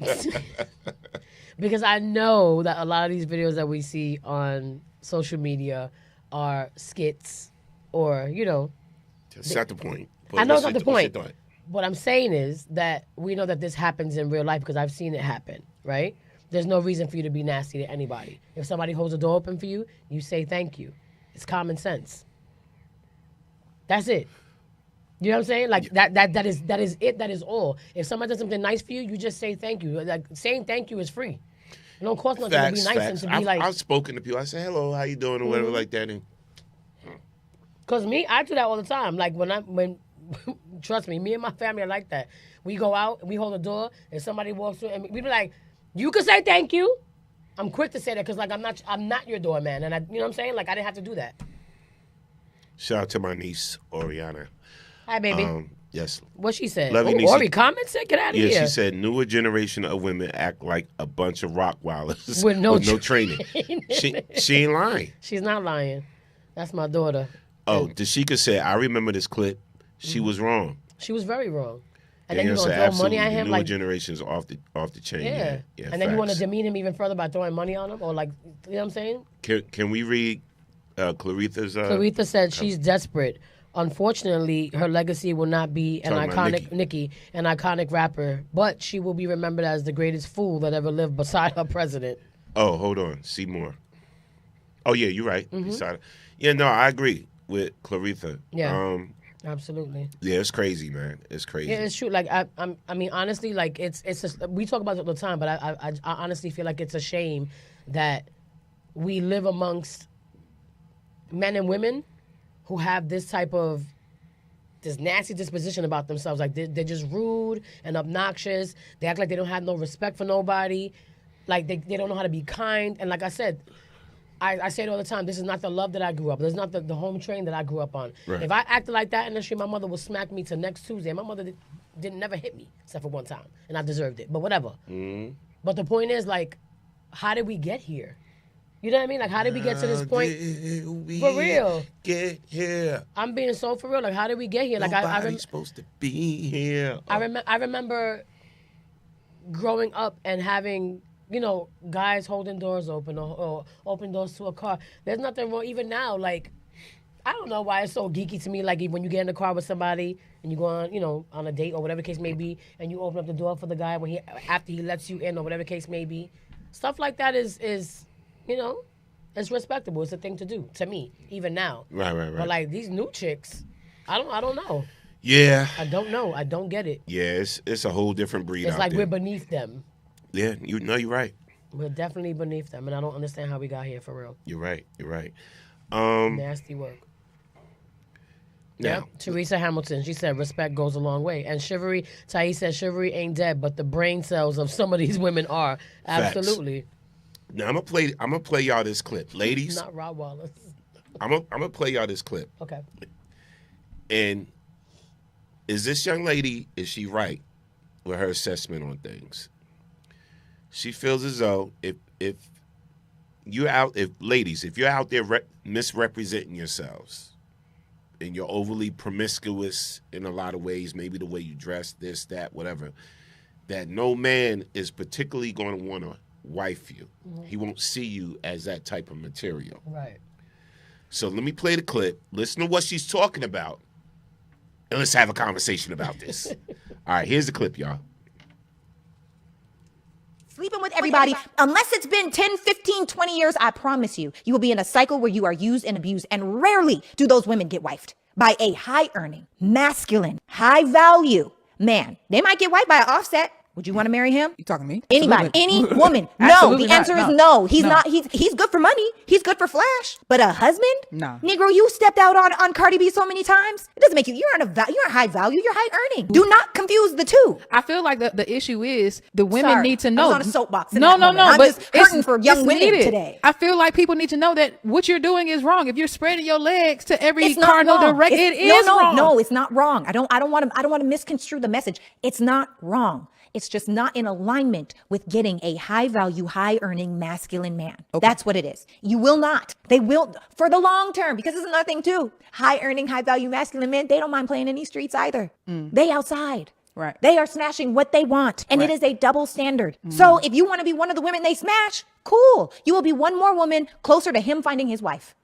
because I know that a lot of these videos that we see on social media are skits or, That's not the point. I know it's not the point. What I'm saying is that we know that this happens in real life because I've seen it happen, right? There's no reason for you to be nasty to anybody. If somebody holds the door open for you, you say thank you. It's common sense. That's it. You know what I'm saying? Like that is it. That is all. If somebody does something nice for you, you just say thank you. Like saying thank you is free. It don't cost nothing to be nice and to be like. I've spoken to people. I say hello, how you doing, or whatever like that. And Cause me, I do that all the time. Like when trust me, me and my family are like that. We go out and we hold the door, and somebody walks through, and we be like, "You can say thank you." I'm quick to say that because like I'm not your doorman, and you know what I'm saying? Like I didn't have to do that. Shout out to my niece Oriana. Hi, baby. Yes. What she said? Love you, Oh, Ori comments it? Get out of here. Yeah, she said, newer generation of women act like a bunch of Rottweilers with no training. She ain't lying. She's not lying. That's my daughter. Oh, Dashika said, I remember this clip. She was wrong. She was very wrong. And then you're going to throw money at him? Newer like generations off the chain. Yeah. And then you want to demean him even further by throwing money on him? Or like, you know what I'm saying? Can we read Claritha's? Claritha said she's desperate. Unfortunately, her legacy will not be an iconic Nicki, an iconic rapper, but she will be remembered as the greatest fool that ever lived beside her president. Oh, hold on. See more. Oh, yeah, you're right. Beside her. Yeah, no, I agree with Claritha. Yeah, absolutely. Yeah, it's crazy, man. It's crazy. Yeah, it's true. Like, I mean, honestly, like, it's we talk about it all the time, but I honestly feel like it's a shame that we live amongst men and women who have this nasty disposition about themselves. Like, they're just rude and obnoxious. They act like they don't have no respect for nobody. Like, they don't know how to be kind. And like I said, I say it all the time, this is not the love that I grew up. This is not the home train that I grew up on. Right. If I acted like that in the street, my mother would smack me till next Tuesday. My mother didn't never hit me, except for one time. And I deserved it. But whatever. Mm-hmm. But the point is, like, how did we get here? You know what I mean? Like, how did we get to this point? For real. Get here. I'm being so for real. Like, how did we get here? Like, Nobody's supposed to be here. I remember growing up and having, guys holding doors open or open doors to a car. There's nothing wrong. Even now, like, I don't know why it's so geeky to me. Like, when you get in the car with somebody and you go on, on a date or whatever the case may be, and you open up the door for the guy after he lets you in or whatever the case may be. Stuff like that is it's respectable. It's a thing to do to me, even now. Right. But like these new chicks, I don't know. Yeah. I don't know. I don't get it. Yeah, it's a whole different breed. It's out like there. we're beneath them. Yeah, you're right. We're definitely beneath them, and I don't understand how we got here for real. You're right. Nasty work. Now, yep. Teresa Hamilton, she said respect goes a long way. And Chivalry, Thais said Chivalry ain't dead, but the brain cells of some of these women are. Absolutely. Facts. Now I'm gonna play y'all this clip, ladies. Not Rob Wallace. I'm gonna play y'all this clip. Okay. And is this young lady, is she right with her assessment on things? She feels as though if you're out there misrepresenting yourselves and you're overly promiscuous in a lot of ways, maybe the way you dress, this, that, whatever, that no man is particularly going to want to wife you. Mm-hmm. He won't see you as that type of material. Right. So let me play the clip. Listen to what she's talking about. And let's have a conversation about this. All right, here's the clip, y'all. Sleeping with everybody, unless it's been 10, 15, 20 years, I promise you, you will be in a cycle where you are used and abused. And rarely do those women get wifed by a high-earning, masculine, high-value man. They might get wifed by an Offset. Would you want to marry him? You talking to me? Anybody, Absolutely. any woman. No, the answer is no. He's not. He's good for money. He's good for flash. But a husband? No. Negro, you stepped out on Cardi B so many times. It doesn't make you. You're high value. You're high earning. Do not confuse the two. I feel like the issue is the women need to know. I was on a soapbox. No. I'm But just hurting for young women needed. today. I feel like people need to know that what you're doing is wrong. If you're spreading your legs to every It's not cardinal wrong. direct, it is wrong. No, it's not wrong. I don't want to misconstrue the message. It's not wrong. It's just not in alignment with getting a high value, high earning masculine man. That's what it is. You will not. They will for the long term, because it's another thing too. High earning, high value masculine men, they don't mind playing in these streets either. They outside. Right. They are smashing what they want. And it is a double standard. So if you want to be one of the women they smash, cool. You will be one more woman closer to him finding his wife.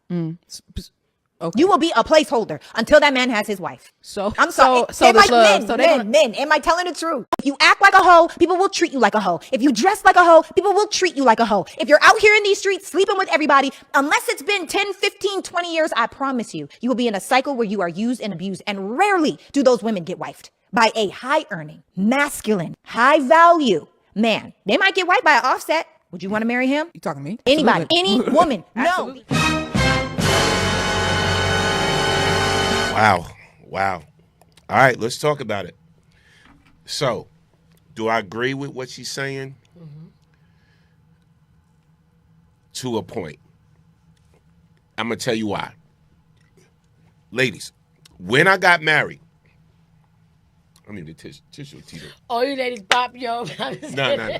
Okay. You will be a placeholder until that man has his wife. So I'm sorry. So the club. Men. Am I telling the truth? If you act like a hoe, people will treat you like a hoe. If you dress like a hoe, people will treat you like a hoe. If you're out here in these streets sleeping with everybody, unless it's been 10, 15, 20 years, I promise you, you will be in a cycle where you are used and abused. And rarely do those women get wifed by a high earning, masculine, high value man. They might get wifed by an Offset. Would you want to marry him? You talking to me? Anybody, Absolutely. any woman. Absolutely. No. Wow. All right, let's talk about it. So, do I agree with what she's saying? To a point. I'm going to tell you why. Ladies, when I got married, I mean the tissue. Oh, you ladies pop, yo. No.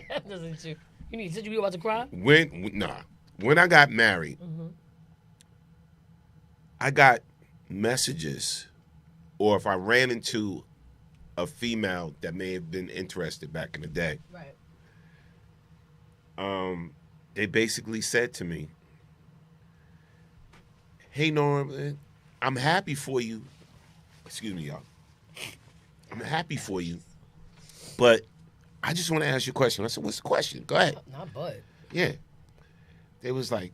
You need tissue, you about to cry? When I got married, I got messages, or if I ran into a female that may have been interested back in the day, right? They basically said to me, "Hey Norm, I'm happy for you. Excuse me, y'all. I'm happy for you, but I just want to ask you a question." I said, "What's the question? Go ahead." Not but. Yeah. They was like,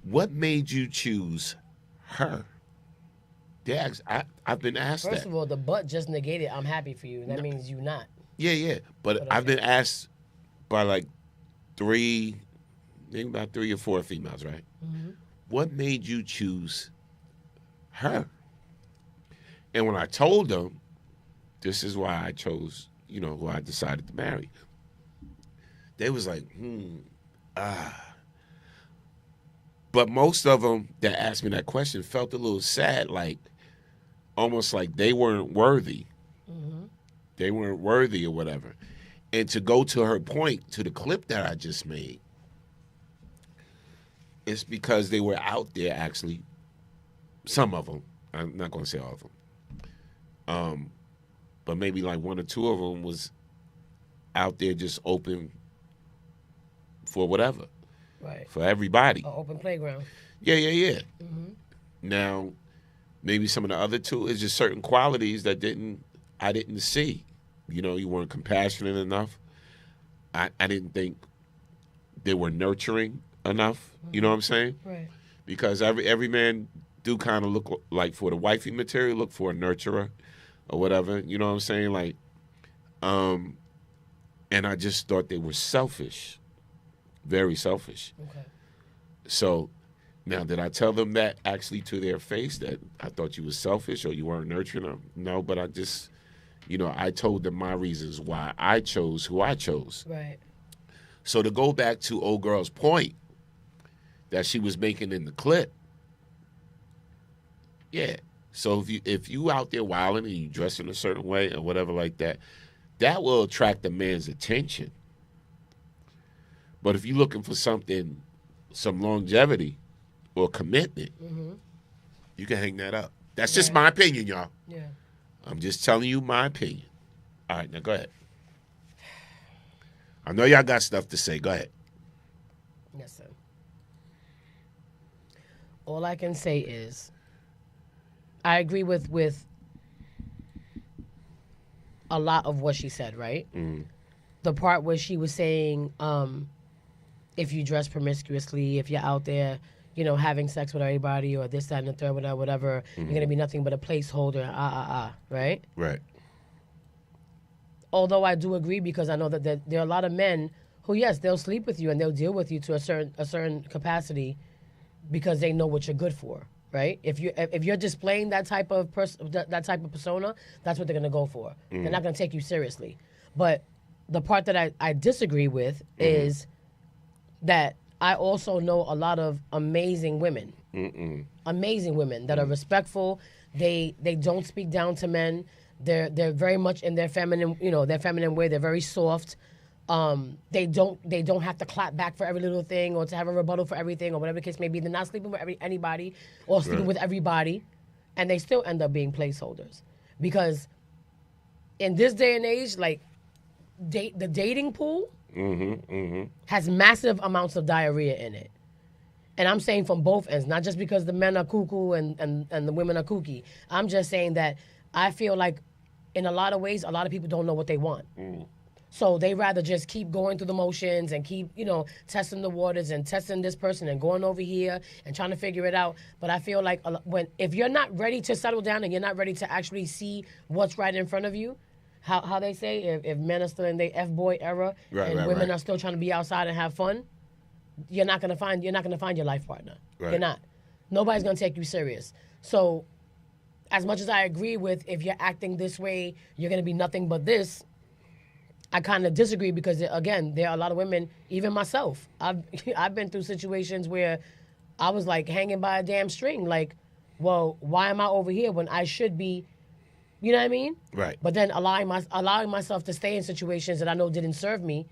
"What made you choose her?" They asked, I've been asked that. First of all, the but just negated, I'm happy for you. That means you not. Yeah. But I've been asked by like about 3 or 4 females, right? What made you choose her? And when I told them, this is why I chose, who I decided to marry, they was like, But most of them that asked me that question felt a little sad, like almost like they weren't worthy. They weren't worthy or whatever. And to go to her point, to the clip that I just made, it's because they were out there actually, some of them, I'm not going to say all of them, but maybe like 1 or 2 of them was out there just open for whatever. Right. For everybody. An open playground. Yeah. Now, maybe some of the other 2 is just certain qualities that I didn't see. You weren't compassionate enough. I didn't think they were nurturing enough. You know what I'm saying? Right. Because every man do kind of look like, for the wifey material, look for a nurturer or whatever. You know what I'm saying? Like, and I just thought they were selfish. Very selfish. Okay. So now, did I tell them that actually to their face, that I thought you were selfish or you weren't nurturing them? No, but I just, I told them my reasons why I chose who I chose. Right. So to go back to old girl's point that she was making in the clip, yeah. So if you out there wilding and you dress in a certain way or whatever like that, that will attract a man's attention. But if you're looking for some longevity or commitment, you can hang that up. That's just my opinion, y'all. Yeah. I'm just telling you my opinion. All right, now go ahead. I know y'all got stuff to say. Go ahead. Yes, sir. All I can say is I agree with a lot of what she said, right? The part where she was saying, if you dress promiscuously, if you're out there, having sex with everybody or this, that, and the third, whatever, you're going to be nothing but a placeholder, right? Right. Although I do agree, because I know that there are a lot of men who, yes, they'll sleep with you and they'll deal with you to a certain capacity because they know what you're good for, right? If you're displaying that type of persona, that's what they're going to go for. They're not going to take you seriously. But the part that I disagree with is that I also know a lot of amazing women. Amazing women that are respectful. They don't speak down to men. They're very much in their feminine, their feminine way. They're very soft. They don't have to clap back for every little thing or to have a rebuttal for everything or whatever the case may be. They're not sleeping with anybody or sleeping with everybody, and they still end up being placeholders because in this day and age, like the dating pool has massive amounts of diarrhea in it. And I'm saying from both ends, not just because the men are cuckoo and the women are kooky. I'm just saying that I feel like in a lot of ways, a lot of people don't know what they want. So they rather just keep going through the motions and keep, testing the waters and testing this person and going over here and trying to figure it out. But I feel like if you're not ready to settle down and you're not ready to actually see what's right in front of you, how they say, if men are still in their F-boy era and women are still trying to be outside and have fun, you're not gonna find your life partner. Right. You're not. Nobody's gonna take you serious. So as much as I agree with if you're acting this way, you're gonna be nothing but this, I kind of disagree because, again, there are a lot of women, even myself. I've been through situations where I was like hanging by a damn string. Like, well, why am I over here when I should be, you know what I mean? Right. But then allowing myself to stay in situations that I know didn't serve me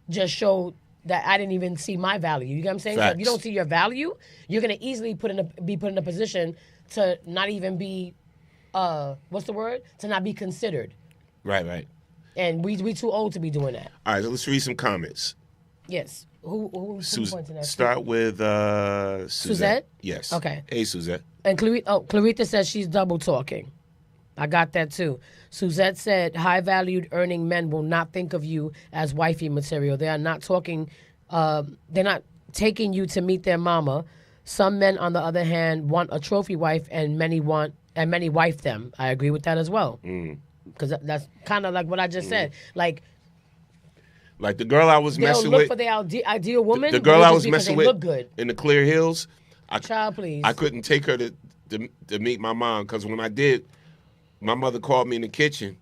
just showed that I didn't even see my value. You get what I'm saying? So if you don't see your value, you're going to easily be put in a position to not even be, what's the word? To not be considered. Right. And we too old to be doing that. All right, so let's read some comments. Yes. Who pointing at? Start with Suzette. Suzette? Yes. Okay. Hey, Suzette. And Clarita says she's double talking. I got that too. Suzette said, high-valued earning men will not think of you as wifey material. They are not talking, they're not taking you to meet their mama. Some men, on the other hand, want a trophy wife and many wife them. I agree with that as well. Because that's kind of like what I just said. Like the girl I was messing with. They'll look for their ideal woman. The girl I was messing with look good. in the Clear Hills. Child, please. I couldn't take her to meet my mom because when I did, my mother called me in the kitchen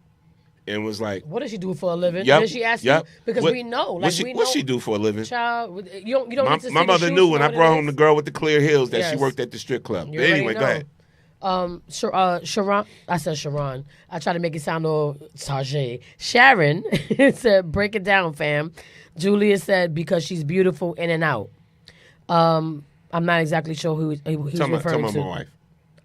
and was like, "What does she do for a living?" Yep, Did she ask you? Because we know. Like, what she do for a living? Child, you don't need to see my mother the knew when I brought home the the girl with the Clear Hills that she Yes. worked at the strip club. You But anyway, already go know. ahead. Sharon, I said Sharon. I try to make it sound all Tajay. Sharon said, break it down, fam. Julia said, because she's beautiful in and out. I'm not exactly sure who he's referring to. My wife.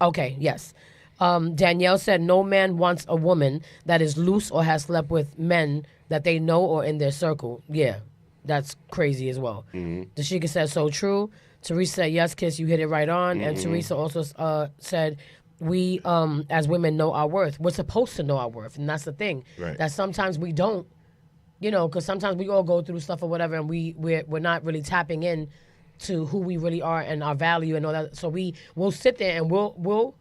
Okay, yes. Danielle said, no man wants a woman that is loose or has slept with men that they know or in their circle. Yeah, that's crazy as well. Dashika said, so true. Teresa said, yes, Kiss, you hit it right on. And Teresa also said, we, as women, know our worth. We're supposed to know our worth. And that's the thing. Right. That sometimes we don't, because sometimes we all go through stuff or whatever, and we're not really tapping in to who we really are and our value and all that. So we'll sit there and we'll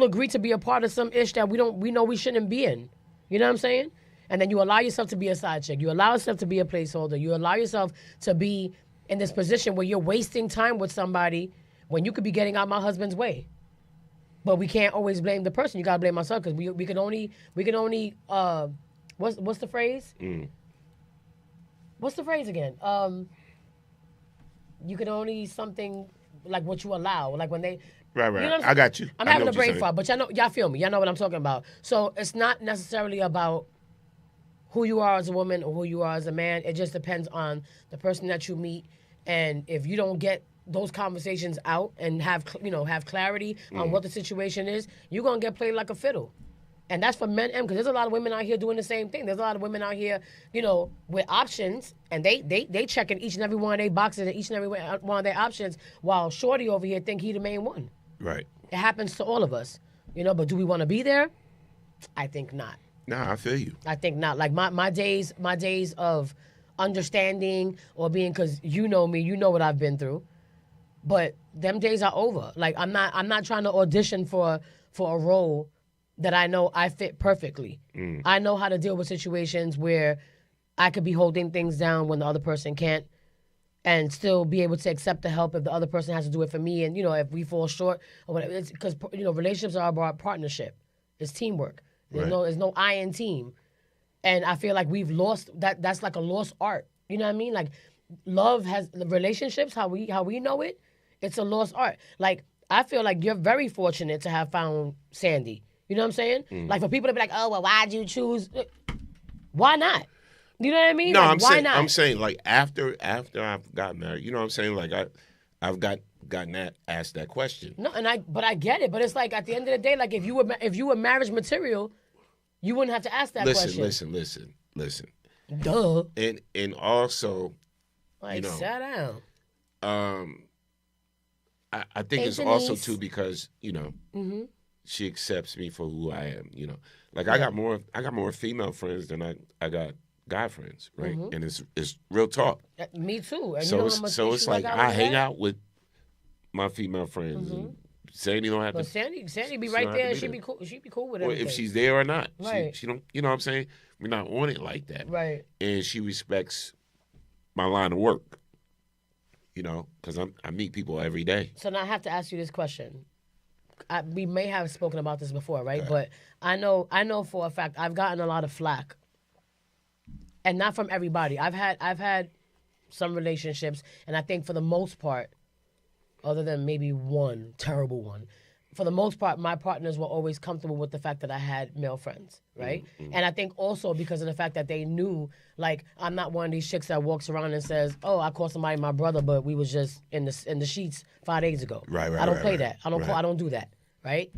agree to be a part of some ish that we know we shouldn't be in. You know what I'm saying? And then you allow yourself to be a side chick. You allow yourself to be a placeholder. You allow yourself to be in this position where you're wasting time with somebody when you could be getting out my husband's way. But we can't always blame the person. You gotta blame myself because we can only what's the phrase? What's the phrase again? You can only something like what you allow. Like when they Right. You know what I got you. I'm having a brain fart, but y'all feel me. Y'all know what I'm talking about. So it's not necessarily about who you are as a woman or who you are as a man. It just depends on the person that you meet. And if you don't get those conversations out and have clarity on what the situation is, you're going to get played like a fiddle. And that's for men and because there's a lot of women out here doing the same thing. There's a lot of women out here, with options, and they checking each and every one of their boxes and each and every one of their options, while Shorty over here think he the main one. Right. It happens to all of us, but do we want to be there? I think not. Nah, I feel you. I think not. Like my days of understanding or being, because you know me, you know what I've been through, but them days are over. Like I'm not trying to audition for a role that I know I fit perfectly. I know how to deal with situations where I could be holding things down when the other person can't, and still be able to accept the help if the other person has to do it for me. And if we fall short or whatever, it's because relationships are about partnership. It's teamwork. There's no I in team. And I feel like we've lost that. That's like a lost art. You know what I mean? Like love has relationships, how we know it. It's a lost art. Like I feel like you're very fortunate to have found Sandy. You know what I'm saying? Mm. Like for people to be like, oh, well, why'd you choose? Why not? You know what I mean? No, like, why not? I'm saying like after I've got married, you know what I'm saying? Like I've gotten asked that question. No, but I get it. But it's like at the end of the day, like if you were marriage material, you wouldn't have to ask that question. Listen. Duh. And also, like sit down. I think it's also too because she accepts me for who I am. You know, like I got more female friends than I got guy friends, right? And it's real talk. Me too. And so it's like I hang out with my female friends. And Sandy don't have but to. Sandy be right there. She be cool. She be cool with everything. If she's there or not, right? She don't. You know what I'm saying? We're not on it like that, right? And she respects my line of work. You know, because I meet people every day. So now I have to ask you this question. We may have spoken about this before, right? Okay. But I know for a fact I've gotten a lot of flack, and not from everybody. I've had some relationships, and I think for the most part, other than maybe one terrible one, for the most part, my partners were always comfortable with the fact that I had male friends, right? Mm-hmm. And I think also because of the fact that they knew, like, I'm not one of these chicks that walks around and says, "Oh, I called somebody my brother, but we was just in the sheets 5 days ago." Right. I don't play that. I don't do that, right?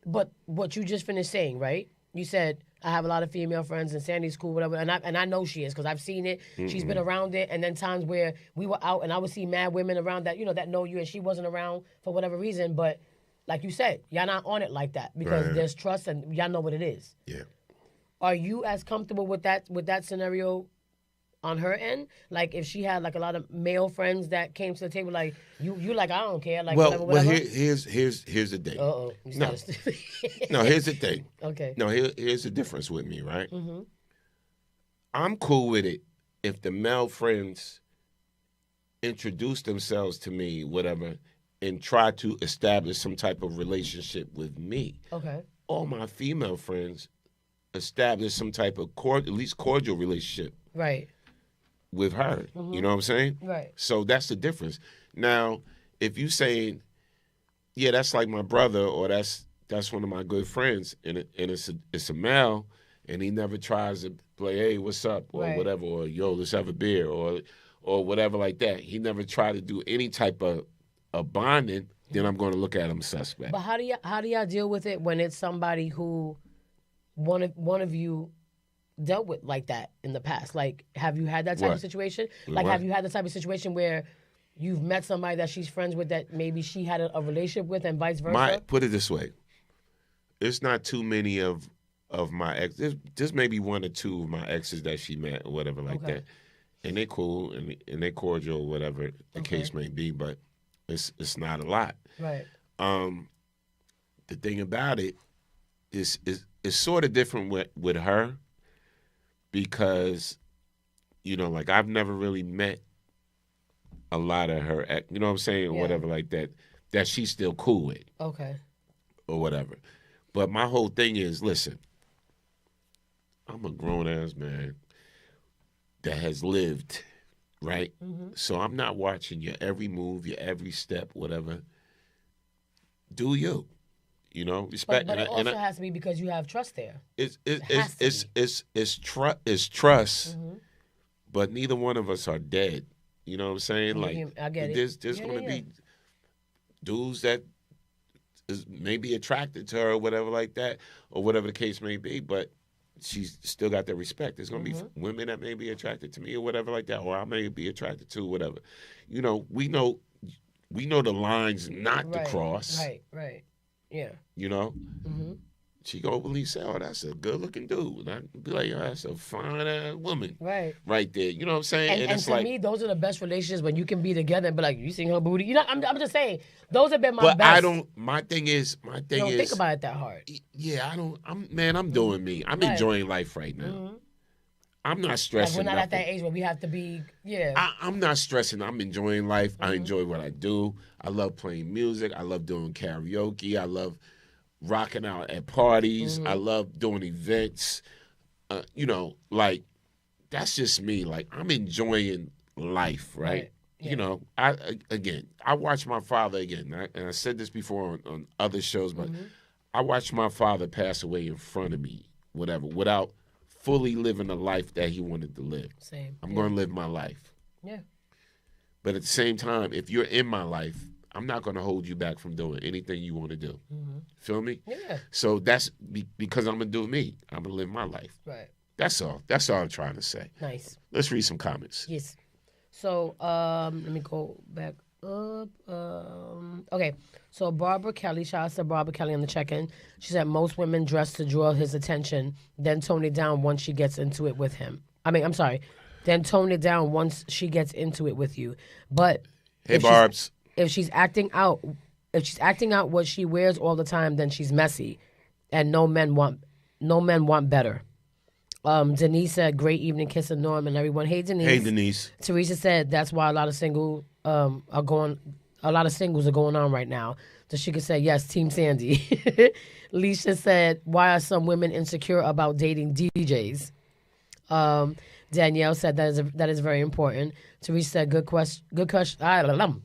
But what you just finished saying, right? You said I have a lot of female friends and Sandy's cool, whatever, and I know she is because I've seen it. She's been around it, and then times where we were out and I would see mad women around that that know you, and she wasn't around for whatever reason. But like you said, y'all not on it like that because there's trust and y'all know what it is. Yeah. Are you as comfortable with that scenario on her end? Like if she had like a lot of male friends that came to the table, like you like I don't care, like whatever. Here's the thing. No, here's the thing. Okay. No, here's the difference with me, right? Mm-hmm. I'm cool with it if the male friends introduce themselves to me, whatever, and try to establish some type of relationship with me. Okay. All my female friends establish some type of at least cordial relationship. Right. With her. You know what I'm saying? Right. So that's the difference. Now, if you saying, yeah, that's like my brother, or that's one of my good friends, and it's a male, and he never tries to play, hey, what's up, or whatever, or yo, let's have a beer, or whatever like that. He never tried to do any type of bonding. Then I'm going to look at him suspect. But how do y'all deal with it when it's somebody who one of you dealt with like that in the past? Like, have you had that type of situation? Like, have you had the type of situation where you've met somebody that she's friends with that maybe she had a relationship with and vice versa? Put it this way. It's not too many of my exes. There's maybe one or two of my exes that she met or whatever like that. And they're cool and they're cordial, whatever the case may be, but it's not a lot. Right. The thing about it is it's sort of different with her. Because, like I've never really met a lot of her, you know what I'm saying, or whatever like that she's still cool with. Okay. Or whatever. But my whole thing is, listen, I'm a grown-ass man that has lived, right? Mm-hmm. So I'm not watching your every move, your every step, whatever. Do you? Respect. But it also has to be because you have trust there. It's trust, but neither one of us are dead. You know what I'm saying? Like I get it. There's going to be dudes that may be attracted to her or whatever like that, or whatever the case may be, but she's still got that respect. There's going to be women that may be attracted to me or whatever like that, or I may be attracted to whatever. We know the lines not to cross. Right. Yeah. She go believe, say, oh, that's a good-looking dude. And I'd be like, oh, that's a fine-ass woman. Right there. You know what I'm saying? And to me, those are the best relationships when you can be together and be like, you seen her booty? I'm just saying, those have been my best. My thing is. You don't think about it that hard. Yeah, I'm doing me. I'm enjoying life right now. I'm not stressing. Like we're not nothing. at that age where we have to be, I'm not stressing. I'm enjoying life. I enjoy what I do. I love playing music. I love doing karaoke. I love rocking out at parties. I love doing events. Like, that's just me. Like, I'm enjoying life, right? you know, I watched my father again, and I said this before on other shows, but I watched my father pass away in front of me, without fully living the life that he wanted to live. Same. I'm going to live my life. Yeah. But at the same time, if you're in my life, I'm not going to hold you back from doing anything you want to do. Feel me? Yeah. So that's because I'm going to do me. I'm going to live my life. Right. That's all. That's all I'm trying to say. Nice. Let's read some comments. Yes. So let me go back up. Okay. So Barbara Kelly, shout out to Barbara Kelly on the check-in. She said most women dress to draw his attention, then tone it down once she gets into it with him. Then tone it down once she gets into it with you. But hey, Barbs. If she's acting out what she wears all the time, then she's messy, and no men want better. Denise said, "Great evening, Kiss and Norm and everyone." Hey, Denise. Hey, Denise. Teresa said, "That's why a lot of singles are going on right now." So she could say, "Yes, Team Sandy." Leisha said, "Why are some women insecure about dating DJs?" Danielle said that is very important. Teresa said, "Good question.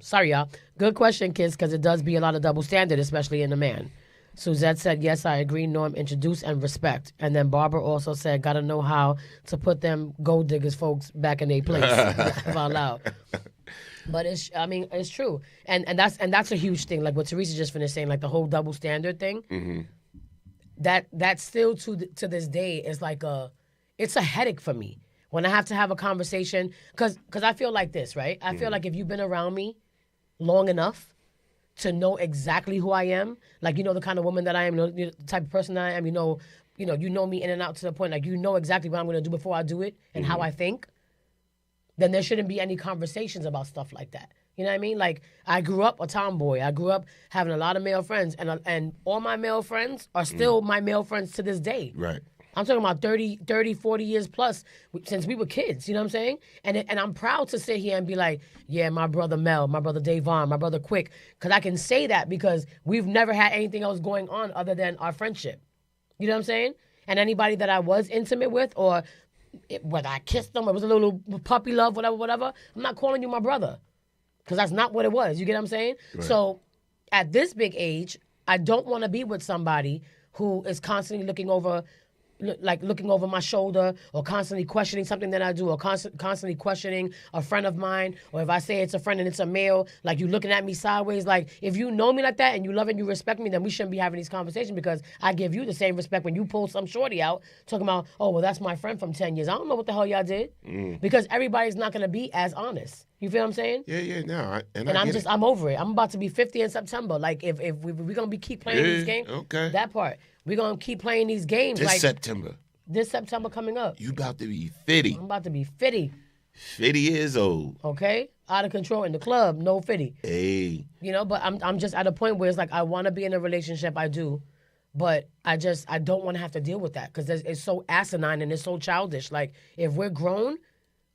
Sorry, y'all. Good question, Kiss, because it does be a lot of double standard, especially in a man." Suzette said, "Yes, I agree, Norm, introduce and respect." And then Barbara also said, "Gotta know how to put them gold diggers folks back in their place." Out loud. But it's true. And that's a huge thing. Like what Teresa just finished saying, like the whole double standard thing. Mm-hmm. That still to this day is like it's a headache for me when I have to have a conversation. Because I feel like this, right? I feel like if you've been around me long enough to know exactly who I am, like, you know, the kind of woman that I am, the type of person that I am, you know me in and out to the point, like, you know exactly what I'm going to do before I do it and how I think, then there shouldn't be any conversations about stuff like that. You know what I mean? Like, I grew up a tomboy. I grew up having a lot of male friends, and all my male friends are still my male friends to this day. Right. I'm talking about 30, 40 years plus since we were kids, you know what I'm saying? And I'm proud to sit here and be like, yeah, my brother Mel, my brother Davon, my brother Quick, because I can say that because we've never had anything else going on other than our friendship. You know what I'm saying? And anybody that I was intimate with, or whether I kissed them or it was a little puppy love, whatever, I'm not calling you my brother because that's not what it was. You get what I'm saying? Right. So at this big age, I don't want to be with somebody who is constantly looking over my shoulder, or constantly questioning something that I do, or constantly questioning a friend of mine, or if I say it's a friend and it's a male, like you looking at me sideways. Like, if you know me like that and you love and you respect me, then we shouldn't be having these conversations, because I give you the same respect when you pull some shorty out talking about, oh, well, that's my friend from 10 years. I don't know what the hell y'all did, because everybody's not going to be as honest. You feel what I'm saying? Yeah, no. I'm over it. I'm about to be 50 in September. Like, if we're going to keep playing these games, okay. That part. We're going to keep playing these games. This September coming up. You about to be 50. I'm about to be 50. 50 years old. Okay? Out of control in the club, no 50. Hey. You know, but I'm just at a point where it's like, I want to be in a relationship, I do. But I don't want to have to deal with that, because it's so asinine and it's so childish. Like, if we're grown,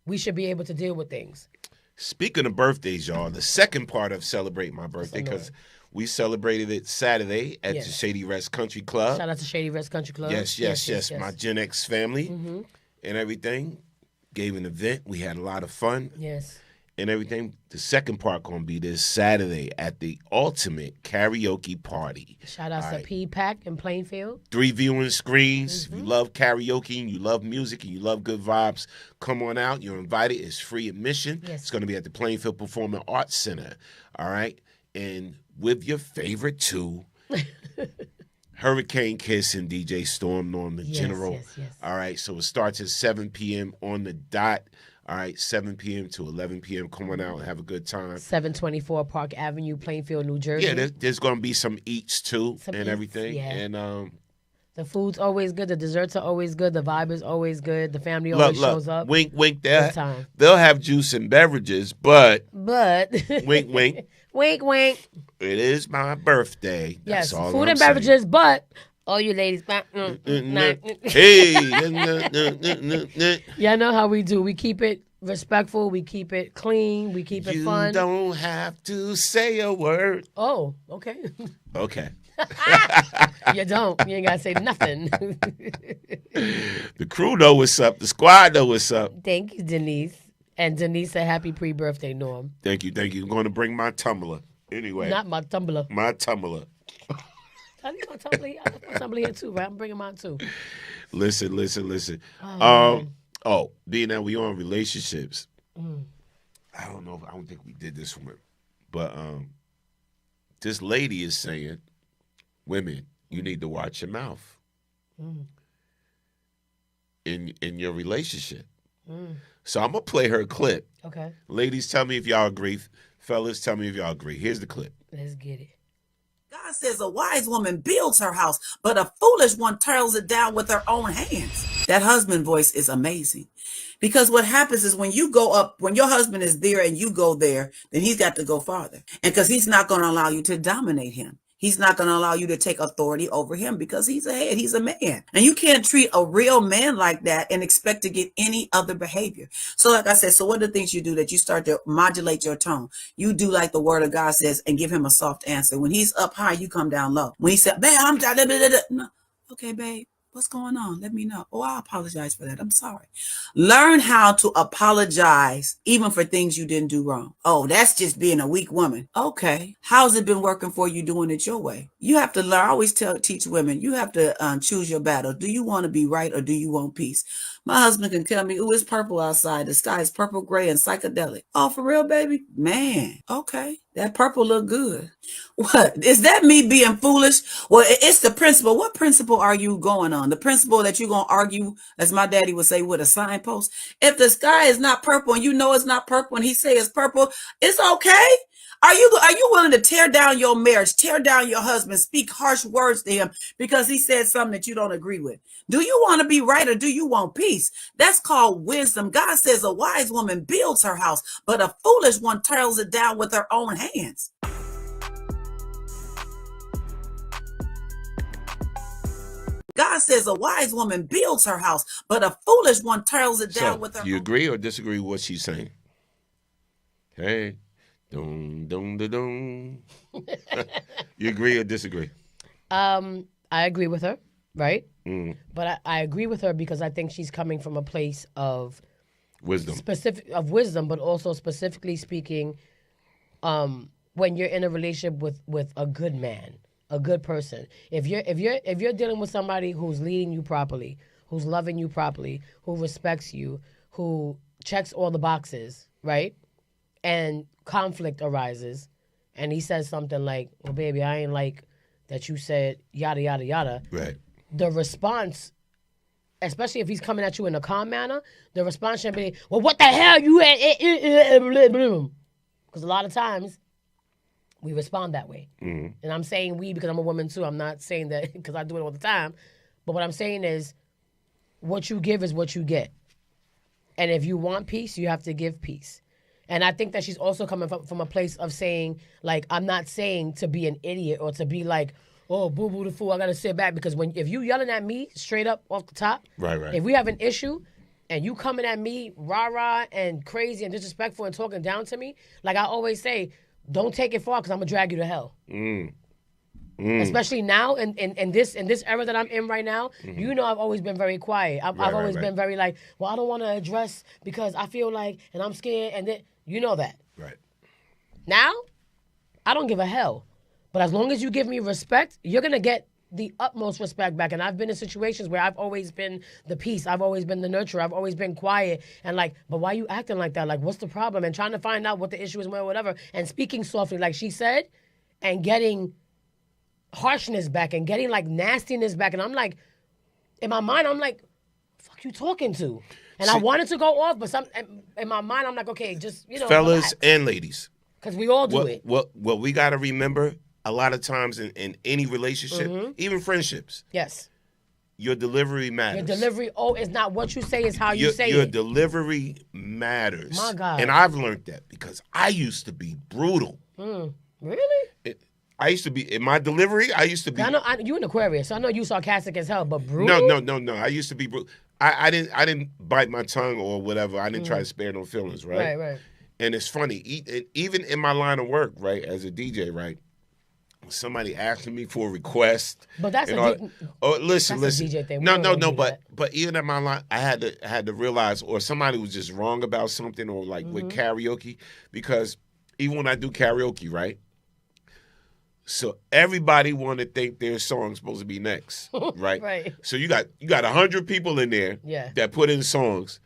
we should be able to deal with things. Speaking of birthdays, y'all, the second part of Celebrate My Birthday, because we celebrated it Saturday at the Shady Rest Country Club. Shout out to Shady Rest Country Club. Yes. My Gen X family and everything. Gave an event. We had a lot of fun. Yes. And everything. The second part going to be this Saturday at the Ultimate Karaoke Party. Shout out to P-Pack in Plainfield. 3 viewing screens. If you love karaoke and you love music and you love good vibes, come on out. You're invited. It's free admission. Yes. It's going to be at the Plainfield Performing Arts Center. All right? And with your favorite two, Hurricane Kiss and DJ Storm Norm the General. Yes. All right, so it starts at 7 p.m. on the dot. All right, 7 p.m. to 11 p.m. Come on out and have a good time. 724 Park Avenue, Plainfield, New Jersey. Yeah, there's going to be some eats too everything. Yeah. And the food's always good. The desserts are always good. The vibe is always good. The family always shows up. Wink, they'll have juice and beverages, but wink, wink. Wink, wink. It is my birthday. Yes, That's all food I'm and beverages, saying. but all you ladies. Hey. Y'all know how we do. We keep it respectful. We keep it clean. We keep it fun. You don't have to say a word. Oh, okay. Okay. You don't. You ain't got to say nothing. The crew know what's up. The squad know what's up. Thank you, Denise. And Denise said, happy pre-birthday, Norm. Thank you. I'm going to bring my tumbler. Anyway. Not my tumbler. My tumbler. I think my tumbler, I left my tumbler here too, right? I'm bringing mine too. Listen. Being that we on relationships, I don't think we did this one, but this lady is saying, women, you need to watch your mouth in your relationship. So I'm gonna play her clip. Okay. Ladies, tell me if y'all agree. Fellas, tell me if y'all agree. Here's the clip. Let's get it. God says a wise woman builds her house, but a foolish one tears it down with her own hands. That husband voice is amazing. Because what happens is when you go up, when your husband is there and you go there, then he's got to go farther. And because he's not going to allow you to dominate him. He's not going to allow you to take authority over him because he's a head. He's a man. And you can't treat a real man like that and expect to get any other behavior. So like I said, so what are the things you do that you start to modulate your tone? You do like the word of God says and give him a soft answer. When he's up high, you come down low. When he said, babe, I'm no. Okay, babe. What's going on? Let me know. Oh, I apologize for that. I'm sorry. Learn how to apologize even for things you didn't do wrong. Oh, that's just being a weak woman. Okay. How's it been working for you doing it your way? You have to learn. I always teach women, you have to choose your battle. Do you want to be right or do you want peace? My husband can tell me, oh, it's purple outside. The sky is purple, gray, and psychedelic. Oh, for real, baby? Man, okay. That purple look good. What? Is that me being foolish? Well, it's the principle. What principle are you going on? The principle that you're going to argue, as my daddy would say, with a signpost? If the sky is not purple and you know it's not purple and he say it's purple, it's okay. Are you willing to tear down your marriage, tear down your husband, speak harsh words to him because he said something that you don't agree with? Do you want to be right or do you want peace? That's called wisdom. God says a wise woman builds her house, but a foolish one tears it down with her own hands. God says a wise woman builds her house, but a foolish one tears it down with her. Do you agree or disagree with what she's saying? Hey. Dum, dum, da, dum. You agree or disagree? I agree with her, right? But I agree with her because I think she's coming from a place of wisdom, but also specifically speaking, when you're in a relationship with a good man, a good person. If you're dealing with somebody who's leading you properly, who's loving you properly, who respects you, who checks all the boxes, right? And conflict arises, and he says something like, well, baby, I ain't like that you said yada, yada, yada. Right. The response, especially if he's coming at you in a calm manner, the response should be, well, what the hell you had? Because a lot of times, we respond that way. And I'm saying we because I'm a woman too. I'm not saying that because I do it all the time. But what I'm saying is, what you give is what you get. And if you want peace, you have to give peace. And I think that she's also coming from a place of saying, like, I'm not saying to be an idiot or to be like, oh, boo-boo the fool, I got to sit back. Because if you yelling at me straight up off the top, right. If we have an issue and you coming at me rah-rah and crazy and disrespectful and talking down to me, like I always say, don't take it far because I'm going to drag you to hell. Especially now in this era that I'm in right now, you know I've always been very quiet. I've always been very like, well, I don't want to address because I feel like, and I'm scared, and then you know that. Right. Now, I don't give a hell. But as long as you give me respect, you're going to get the utmost respect back. And I've been in situations where I've always been the peace. I've always been the nurturer. I've always been quiet. And like, but why are you acting like that? Like, what's the problem? And trying to find out what the issue is, whatever. And speaking softly, like she said, and getting harshness back and getting like nastiness back. And I'm like, in my mind, I'm like, fuck you talking to? And I wanted to go off, but in my mind, I'm like, okay, just, fellas relax. And ladies. Because we all do it. What we got to remember, a lot of times in any relationship, even friendships. Yes. Your delivery matters. Your delivery, is not what you say, is how you say it. Your delivery matters. My God. And I've learned that because I used to be brutal. Really? I used to be, in my delivery, I used to be. I know you an Aquarius, so I know you sarcastic as hell, but brutal? No. I used to be brutal. I didn't bite my tongue or whatever. I didn't try to spare no feelings, right? Right. And it's funny, even in my line of work, right, as a DJ, right, somebody asking me for a request. But that's listen. that's a DJ thing. No. But even in my life, I had to realize, or somebody was just wrong about something, or like with karaoke, because even when I do karaoke, right? So everybody want to think their song's supposed to be next, right? Right. So you got 100 people in there that put in songs,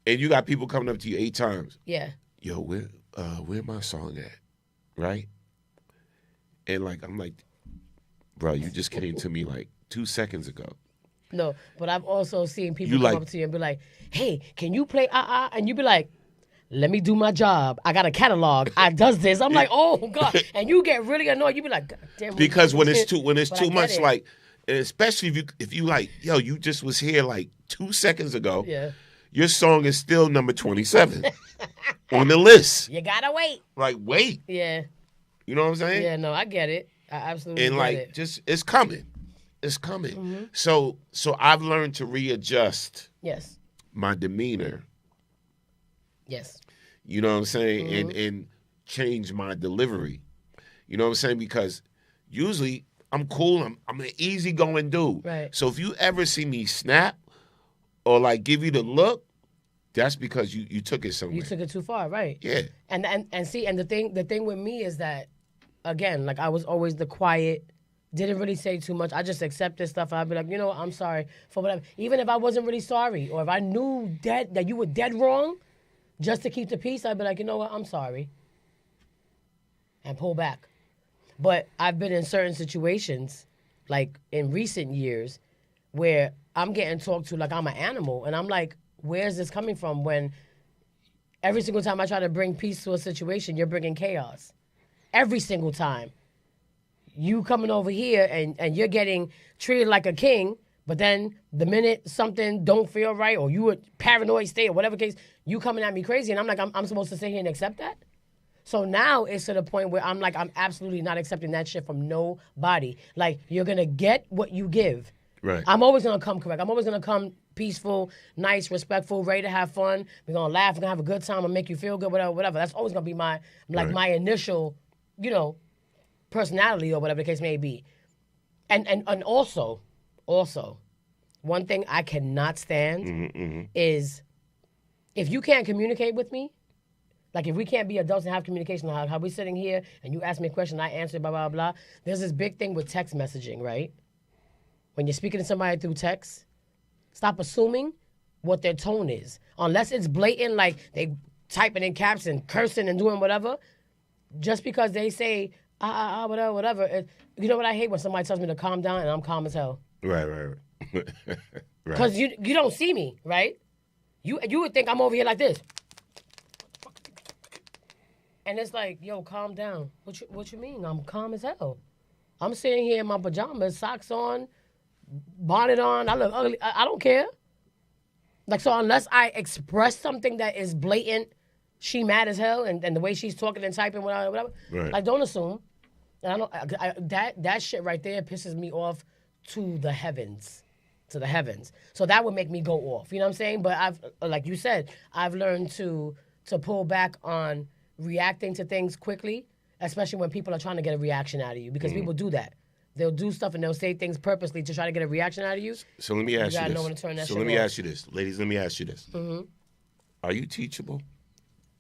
and you got people coming up to you 8 times. Yeah. Yo, where my song at, right? And like I'm like, bro, you just came to me like 2 seconds ago. No, but I've also seen people come up to you and be like, "Hey, can you play And you be like, "Let me do my job. I got a catalog. I does this." I'm like, "Oh God!" And you get really annoyed. You be like, "God damn." Because when it's too much, like, especially if you like, yo, you just was here like 2 seconds ago. Yeah. Your song is still number 27 on the list. You gotta wait. Like, wait. Yeah. You know what I'm saying? Yeah. No, I get it. I absolutely and get like, it. just it's coming. It's coming. Mm-hmm. So I've learned to readjust. Yes. My demeanor. Yes. You know what I'm saying? And change my delivery. You know what I'm saying? Because usually I'm cool. I'm an easygoing dude. Right. So if you ever see me snap or like give you the look, that's because you took it somewhere. You took it too far, right? Yeah. And see, and the thing with me is that, again, like I was always the quiet, didn't really say too much. I just accepted stuff. I'd be like, you know what, I'm sorry for whatever. Even if I wasn't really sorry, or if I knew that you were dead wrong, just to keep the peace, I'd be like, you know what, I'm sorry. And pull back. But I've been in certain situations, like in recent years, where I'm getting talked to like I'm an animal. And I'm like, where's this coming from when every single time I try to bring peace to a situation, you're bringing chaos? Every single time. You coming over here and you're getting treated like a king, but then the minute something don't feel right or you a paranoid state or whatever case, you coming at me crazy. And I'm like, I'm supposed to sit here and accept that? So now it's to the point where I'm like, I'm absolutely not accepting that shit from nobody. Like, you're going to get what you give. Right. I'm always going to come correct. I'm always going to come peaceful, nice, respectful, ready to have fun. We're going to laugh. We're going to have a good time and make you feel good, whatever. That's always going to be my initial, personality or whatever the case may be. And also, one thing I cannot stand is if you can't communicate with me, like if we can't be adults and have communication, how we sitting here and you ask me a question, I answer, blah, blah, blah. There's this big thing with text messaging, right? When you're speaking to somebody through text, stop assuming what their tone is. Unless it's blatant, like they typing in caps and cursing and doing whatever, just because they say, whatever. You know what I hate? When somebody tells me to calm down and I'm calm as hell. Right. Because you don't see me, right? You would think I'm over here like this. And it's like, yo, calm down. What you mean? I'm calm as hell. I'm sitting here in my pajamas, socks on, bonnet on. I look ugly. I don't care. Like, so unless I express something that is blatant, she mad as hell, and the way she's talking and typing, whatever. Right. Like, don't assume. And that shit right there pisses me off to the heavens. To the heavens. So that would make me go off. You know what I'm saying? But I've, like you said, I've learned to pull back on reacting to things quickly, especially when people are trying to get a reaction out of you, because people do that. They'll do stuff and they'll say things purposely to try to get a reaction out of you. So let me ask you gotta this. know when to turn that So shit let me off. ask you this. Ladies, let me ask you this. Mm-hmm. Are you teachable?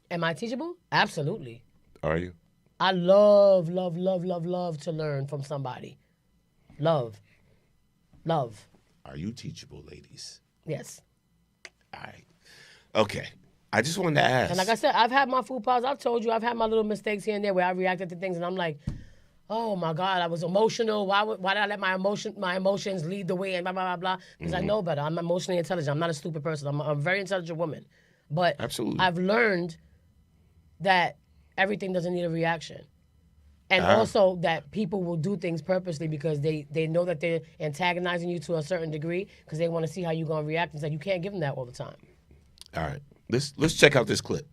Am I teachable? Absolutely. Are you? I love to learn from somebody. Love. Are you teachable, ladies? Yes. All right. Okay. I just wanted to ask. And like I said, I've had my food pause. I've told you I've had my little mistakes here and there where I reacted to things and I'm like, oh my God, I was emotional. Why did I let my emotions lead the way and blah, blah, blah, blah? Because I know better. I'm emotionally intelligent. I'm not a stupid person. I'm a very intelligent woman. But absolutely, I've learned that everything doesn't need a reaction. And also that people will do things purposely because they know that they're antagonizing you to a certain degree because they want to see how you're going to react and say, you can't give them that all the time. All right. Let's check out this clip.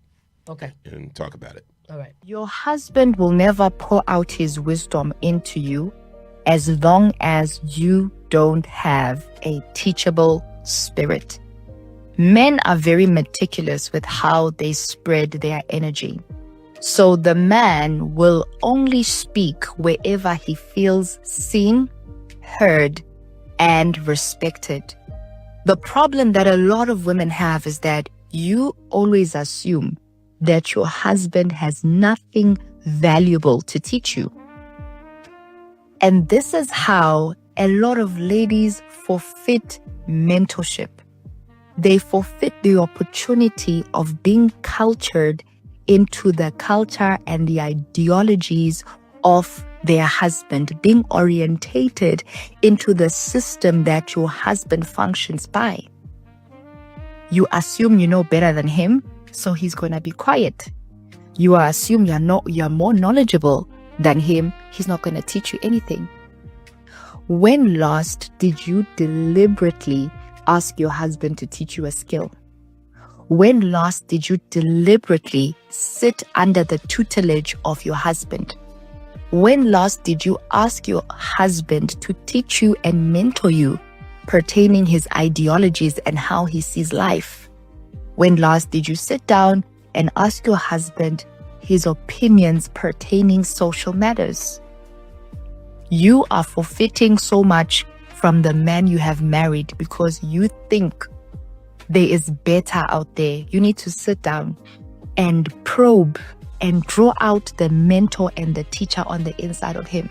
Okay. And talk about it. All right. Your husband will never pour out his wisdom into you as long as you don't have a teachable spirit. Men are very meticulous with how they spread their energy. So the man will only speak wherever he feels seen, heard, and respected. The problem that a lot of women have is that you always assume that your husband has nothing valuable to teach you. And this is how a lot of ladies forfeit mentorship. They forfeit the opportunity of being cultured into the culture and the ideologies of their husband, being orientated into the system that your husband functions by. You assume you know better than him, so he's gonna be quiet. You assume you're more knowledgeable than him, he's not gonna teach you anything. When last did you deliberately ask your husband to teach you a skill? When last did you deliberately sit under the tutelage of your husband? When last did you ask your husband to teach you and mentor you pertaining his ideologies and how he sees life? When last did you sit down and ask your husband his opinions pertaining social matters? You are forfeiting so much from the man you have married because you think there is better out there. You need to sit down and probe and draw out the mentor and the teacher on the inside of him.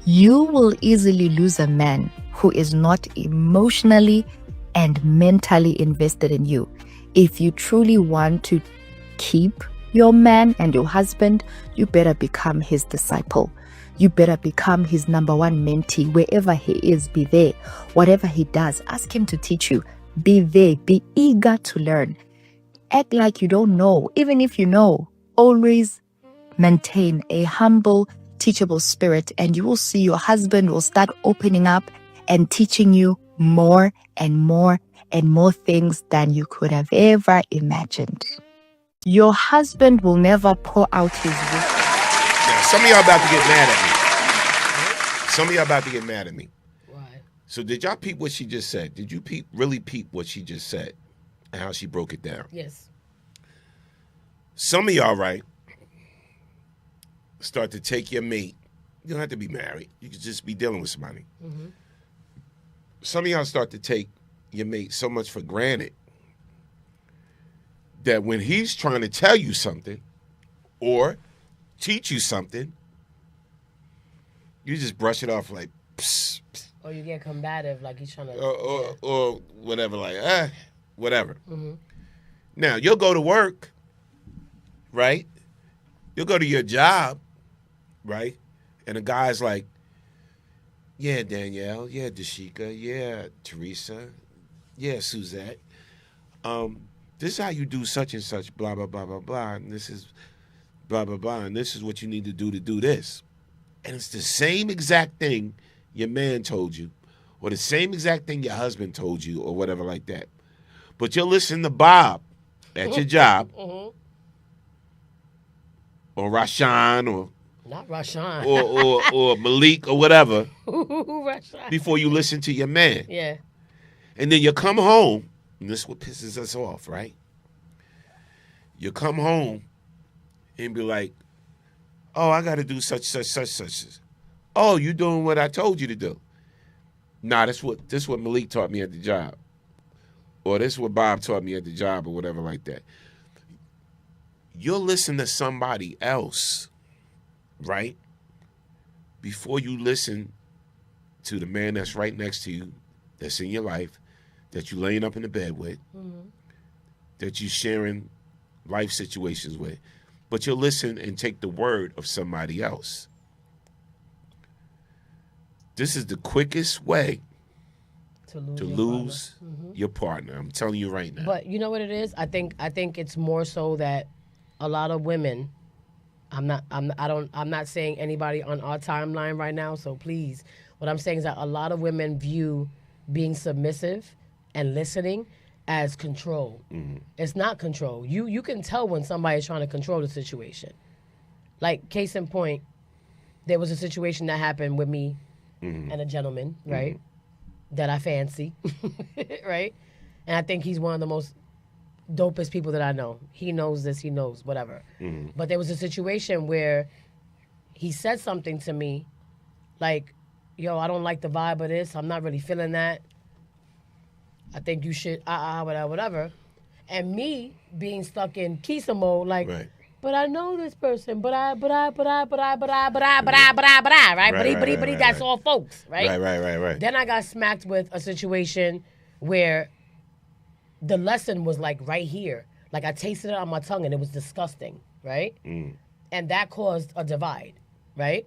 You will easily lose a man who is not emotionally and mentally invested in you. If you truly want to keep your man and your husband, you better become his disciple. You better become his number one mentee. Wherever he is, be there. Whatever he does, ask him to teach you. Be there. Be eager to learn. Act like you don't know. Even if you know, always maintain a humble, teachable spirit, and you will see your husband will start opening up and teaching you more and more and more things than you could have ever imagined. Your husband will never pour out his wisdom. Now, some of y'all about to get mad at me. Some of y'all about to get mad at me. Why? So did y'all peep what she just said? Did you really peep what she just said and how she broke it down? Yes. Some of y'all, right, start to take your mate. You don't have to be married. You could just be dealing with somebody. Mm-hmm. Some of y'all start to take your mate so much for granted that when he's trying to tell you something or teach you something, you just brush it off like, psst, psst. Or you get combative, like he's trying to... Or whatever, like, whatever. Mm-hmm. Now, you'll go to work, right? You'll go to your job, right? And the guy's like, yeah, Danielle, yeah, Dashika, yeah, Teresa, yeah, Suzette. This is how you do such and such, blah, blah, blah, blah, blah, and this is blah, blah, blah, and this is what you need to do this. And it's the same exact thing your man told you, or the same exact thing your husband told you, or whatever like that. But you'll listen to Bob at your job, mm-hmm. or Rashan, or not Rashan, or Malik, or whatever, Rashan. Before you listen to your man. Yeah. And then you come home, and this is what pisses us off, right? You come home and be like, oh, I got to do such. Oh, you doing what I told you to do. Nah, this is what Malik taught me at the job. Or this is what Bob taught me at the job, or whatever like that. You'll listen to somebody else, right? Before you listen to the man that's right next to you, that's in your life, that you laying up in the bed with, mm-hmm. that you sharing life situations with. But you'll listen and take the word of somebody else. This is the quickest way to lose mm-hmm. your partner. I'm telling you right now. But you know what it is? I think it's more so that a lot of women. I'm not saying anybody on our timeline right now. So please, what I'm saying is that a lot of women view being submissive and listening as control. Mm-hmm. It's not control. You can tell when somebody's trying to control the situation. Like, case in point, there was a situation that happened with me mm-hmm. and a gentleman, right, mm-hmm. that I fancy, right? And I think he's one of the most dopest people that I know. He knows this, he knows, whatever. But there was a situation where he said something to me like, yo, I don't like the vibe of this. I'm not really feeling that. I think you should, whatever. And me being stuck in Kisa mode, like, but I know this person, but I, right? But that's all folks, right? Right. Then I got smacked with a situation where the lesson was like right here. Like I tasted it on my tongue and it was disgusting, right? And that caused a divide, right?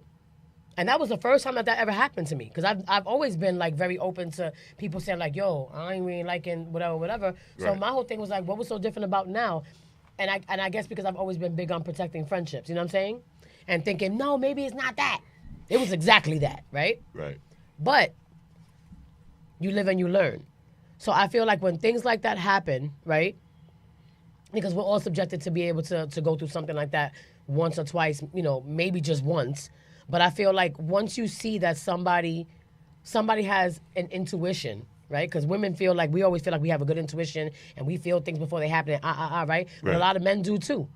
And that was the first time that ever happened to me. Because I've always been like very open to people saying like, yo, I ain't really liking whatever. So my whole thing was like, what was so different about now? And I guess because I've always been big on protecting friendships, you know what I'm saying? And thinking, no, maybe it's not that. It was exactly that, right? Right. But you live and you learn. So I feel like when things like that happen, right? Because we're all subjected to be able to go through something like that once or twice, you know, maybe just once. But I feel like once you see that somebody has an intuition, right? Because women feel like, we always feel like we have a good intuition and we feel things before they happen, right? But a lot of men do too.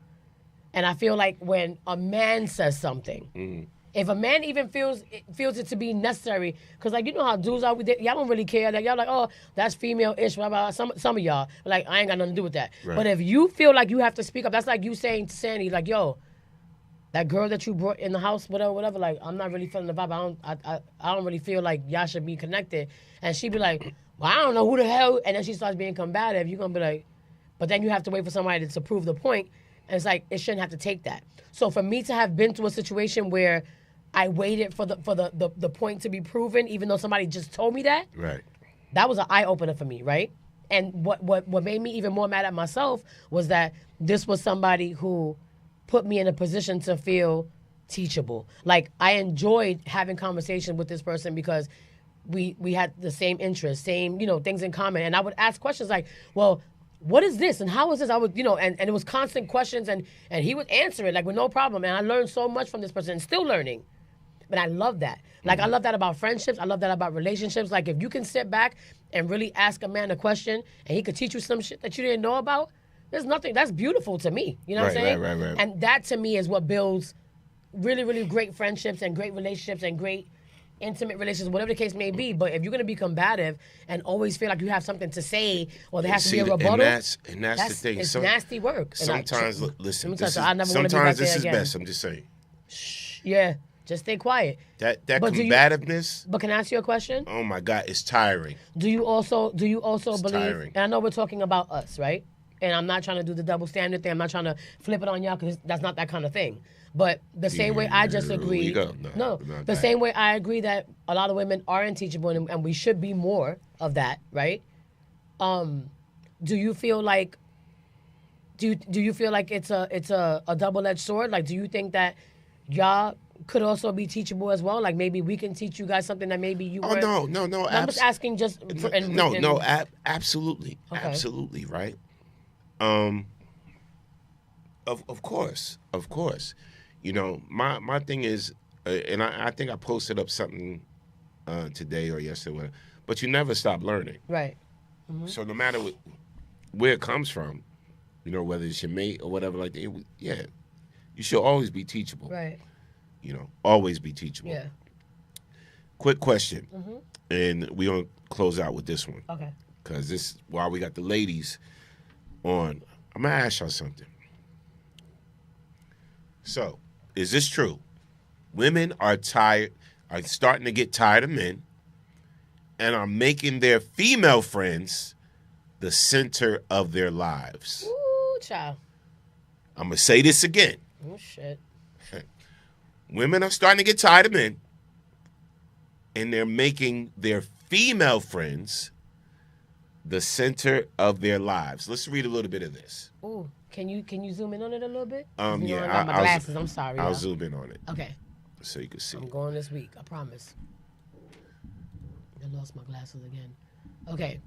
And I feel like when a man says something, if a man even feels it to be necessary, because like, you know how dudes are, y'all don't really care. Like, y'all like, oh, that's female-ish, blah, blah. Some of y'all, like, I ain't got nothing to do with that. Right. But if you feel like you have to speak up, that's like you saying to Sandy, like, yo, that girl that you brought in the house, whatever, like, I'm not really feeling the vibe. I don't really feel like y'all should be connected. And she'd be like, well, I don't know who the hell. And then she starts being combative. You're going to be like, but then you have to wait for somebody to prove the point. And it's like, it shouldn't have to take that. So for me to have been through a situation where I waited for the point to be proven, even though somebody just told me that, Right. that was an eye-opener for me, right? And what made me even more mad at myself was that this was somebody who put me in a position to feel teachable. Like, I enjoyed having conversation with this person because we had the same interests, same, things in common. And I would ask questions like, well, what is this? And how is this? I would, and it was constant questions and he would answer it like with no problem. And I learned so much from this person and still learning. But I love that. Like, I love that about friendships. I love that about relationships. Like, if you can sit back and really ask a man a question and he could teach you some shit that you didn't know about, there's nothing. That's beautiful to me. You know what I'm saying? Right. And that, to me, is what builds really, really great friendships and great relationships and great intimate relationships, whatever the case may be. But if you're going to be combative and always feel like you have something to say or there has to be a rebuttal, and that's the thing. It's nasty work. Sometimes, listen, sometimes this is best. I'm just saying. Yeah. Just stay quiet. That combativeness. But can I ask you a question? Oh my God, it's tiring. Do you also believe? Tiring. And I know we're talking about us, right? And I'm not trying to do the double standard thing. I'm not trying to flip it on y'all because that's not that kind of thing. But the same way I just agree. The same way I agree that a lot of women are unteachable and we should be more of that, right? Do you feel like? Do you feel like it's a double-edged sword? Like, do you think that y'all could also be teachable as well? Like, maybe we can teach you guys something that maybe you weren't. No. I'm just asking just for, absolutely. Okay. Absolutely, right? Of course. My thing is, and I think I posted up something today or yesterday, but you never stop learning. Right. Mm-hmm. So no matter where it comes from, whether it's your mate or whatever like that, you should always be teachable. Right. Always be teachable. Yeah. Quick question, and we're going to close out with this one. Okay. Because this, while we got the ladies on, I'm going to ask y'all something. So, is this true? Women are starting to get tired of men and are making their female friends the center of their lives. Ooh, child. I'm going to say this again. Oh, shit. Women are starting to get tired of men, and they're making their female friends the center of their lives. Let's read a little bit of this. Ooh, can you zoom in on it a little bit? Yeah, I got my glasses. I'm sorry. I'll zoom in on it. Okay. So you can see. I'm going this week. I promise. I lost my glasses again. Okay.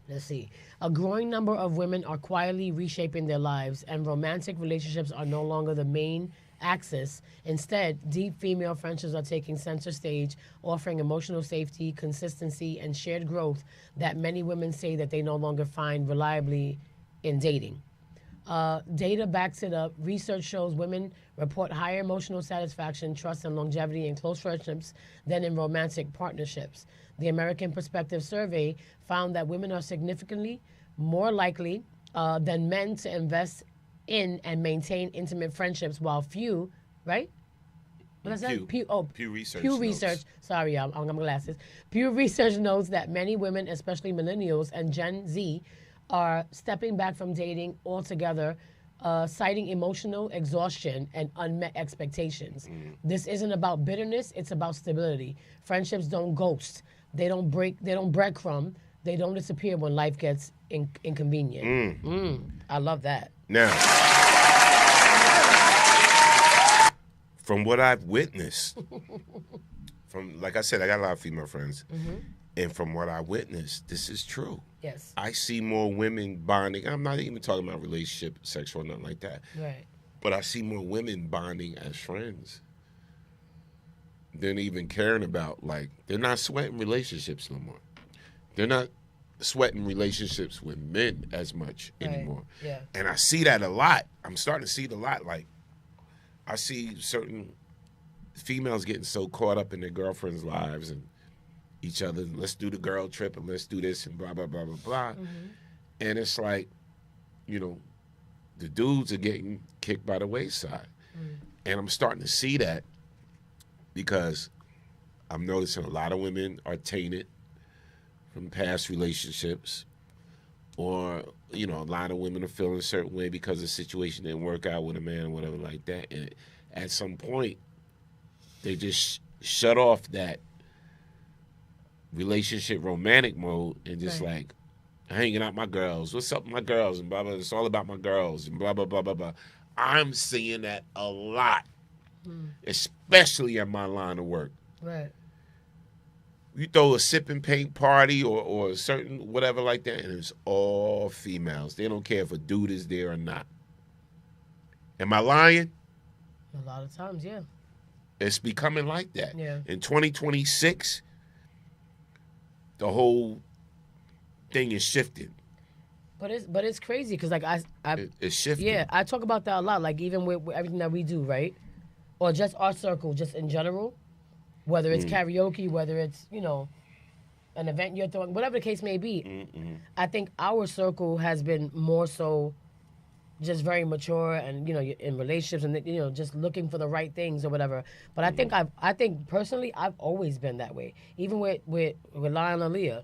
Let's see. A growing number of women are quietly reshaping their lives, and romantic relationships are no longer the main axis. Instead, deep female friendships are taking center stage, offering emotional safety, consistency, and shared growth that many women say that they no longer find reliably in dating. Data backs it up. Research shows women report higher emotional satisfaction, trust, and longevity in close friendships than in romantic partnerships. The American Perspective Survey found that women are significantly more likely than men to invest in and maintain intimate friendships, while few, right? What is that? Pew Research. Pew notes. Research. Sorry, I'm glasses. Pew Research notes that many women, especially millennials and Gen Z, are stepping back from dating altogether, citing emotional exhaustion and unmet expectations. This isn't about bitterness; it's about stability. Friendships don't ghost. They don't breadcrumb. They don't disappear when life gets inconvenient. I love that. Now, from what I've witnessed, like I said, I got a lot of female friends, and from what I witnessed, this is true. Yes. I see more women bonding. I'm not even talking about relationship, sexual, nothing like that. Right. But I see more women bonding as friends than even caring about, like, they're not sweating relationships no more. They're not sweating relationships with men as much anymore. Yeah. And I see that a lot. I'm starting to see it a lot. Like, I see certain females getting so caught up in their girlfriends' lives and each other. Let's do the girl trip and let's do this and blah, blah, blah, blah, blah. And it's like, the dudes are getting kicked by the wayside. And I'm starting to see that because I'm noticing a lot of women are tainted from past relationships, or, a lot of women are feeling a certain way because the situation didn't work out with a man or whatever like that. And at some point, they just shut off that relationship romantic mode and just like hanging out my girls. What's up with my girls? And blah, blah. It's all about my girls and blah, blah, blah, blah, blah. I'm seeing that a lot, especially in my line of work. Right. You throw a sip and paint party or a certain whatever like that, and it's all females. They don't care if a dude is there or not. Am I lying? A lot of times, yeah. It's becoming like that. Yeah. In 2026, the whole thing is shifting. But it's crazy because like it's shifting. Yeah, I talk about that a lot. Like even with everything that we do, right? Or just our circle, just in general. Whether it's karaoke, whether it's, an event you're throwing, whatever the case may be. I think our circle has been more so just very mature and, in relationships and, just looking for the right things or whatever. But I think personally, I've always been that way. Even with Lionel and Aaliyah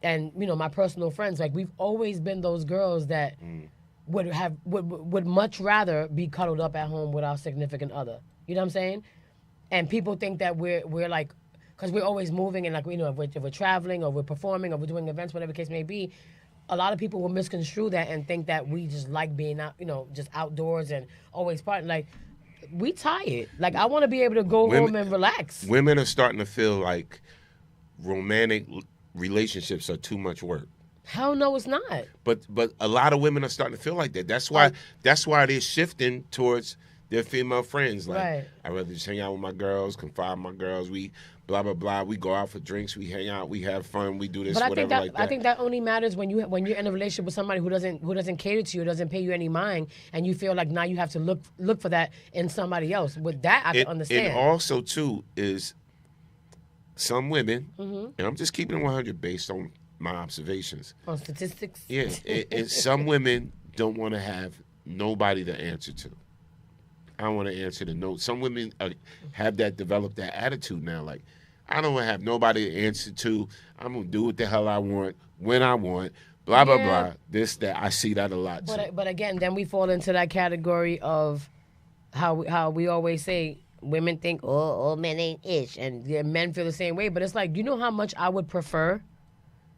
and, my personal friends, like we've always been those girls that would much rather be cuddled up at home with our significant other. You know what I'm saying? And people think that we're like, because we're always moving and like, if we're traveling or we're performing or we're doing events, whatever the case may be, a lot of people will misconstrue that and think that we just like being out, just outdoors and always partying. Like, we tired. Like, I want to be able to go home and relax. Women are starting to feel like romantic relationships are too much work. Hell no, it's not. But a lot of women are starting to feel like that. That's why they're shifting towards their female friends. Like, right. I'd rather just hang out with my girls, confide in my girls. We blah, blah, blah. We go out for drinks. We hang out. We have fun. We do this, but whatever like that. I think that only matters when you're in a relationship with somebody who doesn't cater to you, doesn't pay you any mind, and you feel like now you have to look for that in somebody else. With that, I can understand. And also, too, is some women, and I'm just keeping it 100 based on my observations. On statistics? Yeah. And some women don't want to have nobody to answer to. I don't want to answer the note. Some women have developed that attitude now. Like, I don't want to have nobody to answer to. I'm going to do what the hell I want, when I want, blah, blah, blah. This, that. I see that a lot, too. But again, then we fall into that category of how we always say women think, oh, men ain't ish. And men feel the same way. But it's like, you know how much I would prefer?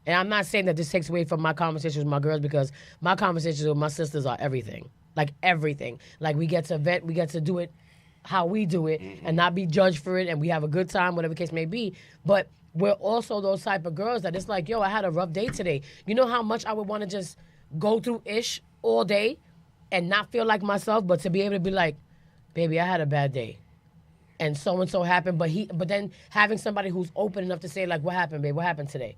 And I'm not saying that this takes away from my conversations with my girls, because my conversations with my sisters are everything. Like everything. Like we get to vent, we get to do it how we do it and not be judged for it, and we have a good time, whatever the case may be. But we're also those type of girls that it's like, yo, I had a rough day today. You know how much I would want to just go through ish all day and not feel like myself, but to be able to be like, baby, I had a bad day. And so happened, but then having somebody who's open enough to say, like, what happened, babe? What happened today?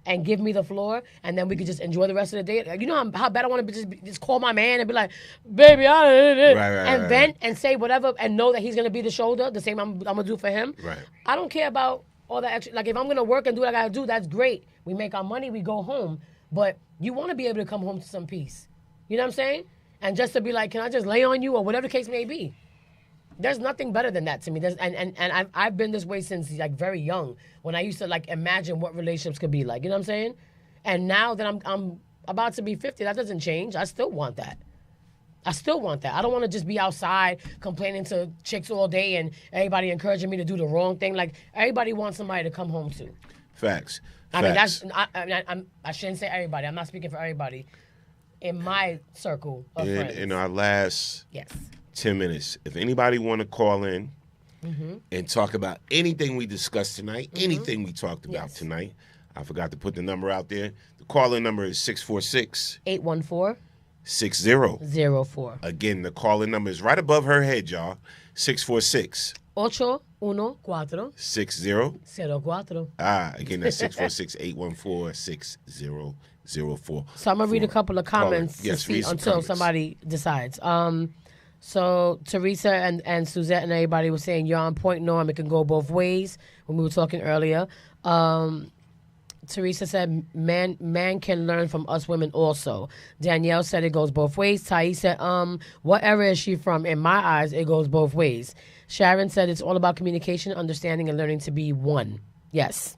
and give me the floor, and then we could just enjoy the rest of the day. You know how bad I want to just call my man and be like, baby, and vent and say whatever, and know that he's gonna be the shoulder, the same I'm gonna do for him. Right. I don't care about all that extra. Like if I'm gonna work and do what I gotta do, that's great. We make our money, we go home, but you want to be able to come home to some peace. You know what I'm saying? And just to be like, can I just lay on you or whatever the case may be? There's nothing better than that to me. I've been this way since like very young, when I used to like imagine what relationships could be like. You know what I'm saying? And now that I'm about to be 50, that doesn't change. I still want that. I don't want to just be outside complaining to chicks all day and everybody encouraging me to do the wrong thing. Like everybody wants somebody to come home to. Facts. I mean, I shouldn't say everybody. I'm not speaking for everybody. In my circle of friends. In our last 10 minutes, if anybody want to call in and talk about anything we discussed tonight, anything we talked about tonight, I forgot to put the number out there. The call-in number is 646-814-6004. Again, the call-in number is right above her head, y'all. 646 814 6004. Again, that's 646-814-6004. So I'm gonna read a couple of comments until somebody decides. So Teresa and Suzette and everybody was saying you're on point, Norm. It can go both ways when we were talking earlier. Teresa said man can learn from us women also. Danielle said it goes both ways. Thais said, what area is she from? In my eyes, it goes both ways. Sharon said it's all about communication, understanding, and learning to be one. Yes.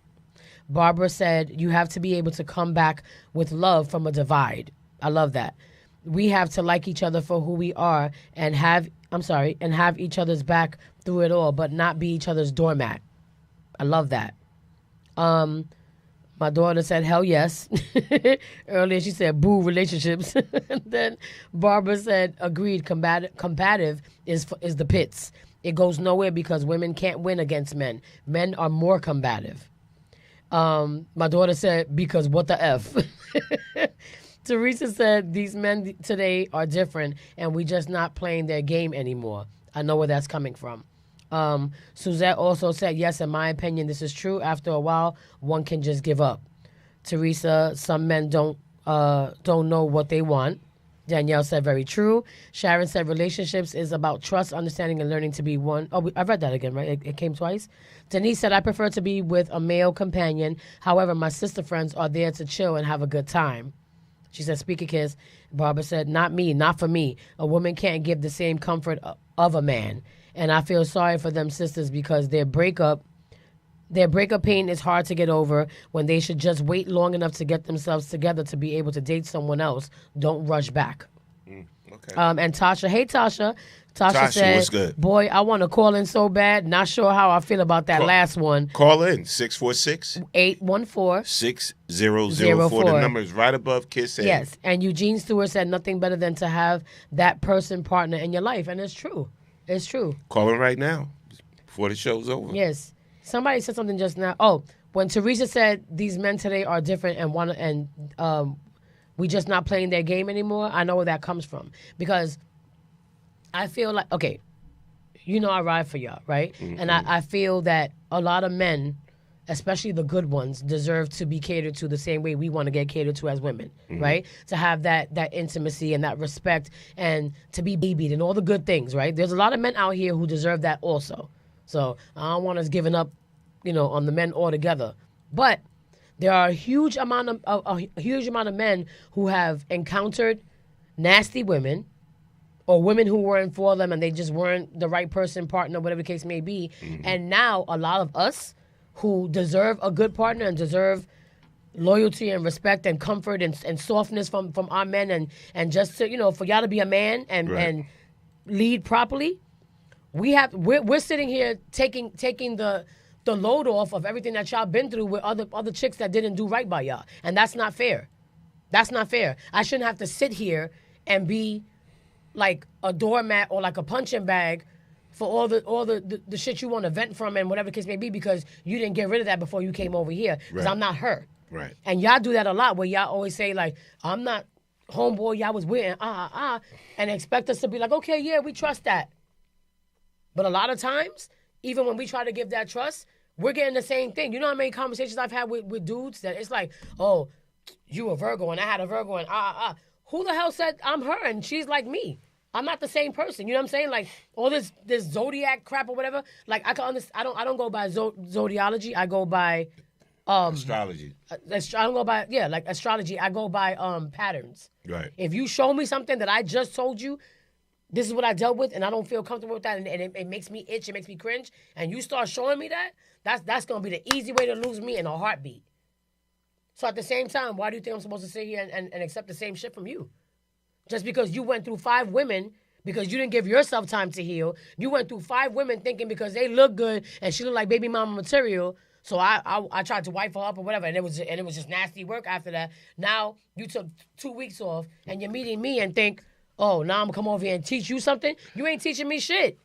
Barbara said you have to be able to come back with love from a divide. I love that. We have to like each other for who we are and have each other's back through it all, but not be each other's doormat. I love that. My daughter said, hell yes. Earlier she said, boo, relationships. And then Barbara said, agreed, combative is the pits. It goes nowhere because women can't win against men. Men are more combative. My daughter said, because what the F? Teresa said, these men today are different and we just not playing their game anymore. I know where that's coming from. Suzette also said, yes, in my opinion, this is true. After a while, one can just give up. Teresa, some men don't know what they want. Danielle said, very true. Sharon said, relationships is about trust, understanding, and learning to be one. Oh, I read that again, right? It came twice. Denise said, I prefer to be with a male companion. However, my sister friends are there to chill and have a good time. She said, speaker kiss. Barbara said, not me, not for me. A woman can't give the same comfort of a man. And I feel sorry for them sisters because their breakup pain is hard to get over when they should just wait long enough to get themselves together to be able to date someone else. Don't rush back. Okay. And Tasha, hey Tasha. Tasha said, what's good? Boy, I want to call in so bad. Not sure how I feel about that last one. Call in, 646-814-6004. 6004. The number is right above Kiss head. Yes, and Eugene Stewart said nothing better than to have that partner in your life. And it's true. It's true. Call in right now before the show's over. Yes. Somebody said something just now. Oh, when Teresa said these men today are different and we just not playing their game anymore, I know where that comes from. Because I feel like, okay, you know I ride for y'all, right? Mm-hmm. And I feel that a lot of men, especially the good ones, deserve to be catered to the same way we want to get catered to as women, right? To have that intimacy and that respect and to be babied and all the good things, right? There's a lot of men out here who deserve that also. So I don't want us giving up, on the men altogether. But there are a huge amount of men who have encountered nasty women or women who weren't for them and they just weren't the right person, partner, whatever the case may be. Mm-hmm. And now a lot of us who deserve a good partner and deserve loyalty and respect and comfort and softness from our men and just to, for y'all to be a man and lead properly, we're sitting here taking the load off of everything that y'all been through with other chicks that didn't do right by y'all. And that's not fair. That's not fair. I shouldn't have to sit here and be like a doormat or like a punching bag for all the shit you want to vent from and whatever the case may be because you didn't get rid of that before you came over here. Because I'm not her. Right. And y'all do that a lot where y'all always say like, I'm not homeboy y'all was with and expect us to be like, okay, yeah, we trust that. But a lot of times, even when we try to give that trust, we're getting the same thing. You know how many conversations I've had with dudes that it's like, oh, you a Virgo and I had a Virgo and Who the hell said I'm her and she's like me? I'm not the same person. You know what I'm saying? Like all this zodiac crap or whatever. Like I can understand. I don't go by zodiology. I go by astrology. I don't go by like astrology. I go by patterns. Right. If you show me something that I just told you, this is what I dealt with, and I don't feel comfortable with that, and it makes me itch, it makes me cringe, and you start showing me that's gonna be the easy way to lose me in a heartbeat. So at the same time, why do you think I'm supposed to sit here and accept the same shit from you? Just because you went through 5 women, because you didn't give yourself time to heal, you went through 5 women thinking because they look good and she looked like baby mama material, so I tried to wipe her up or whatever, and it was just nasty work after that. Now you took 2 weeks off and you're meeting me and think, oh, now I'm gonna come over here and teach you something. You ain't teaching me shit.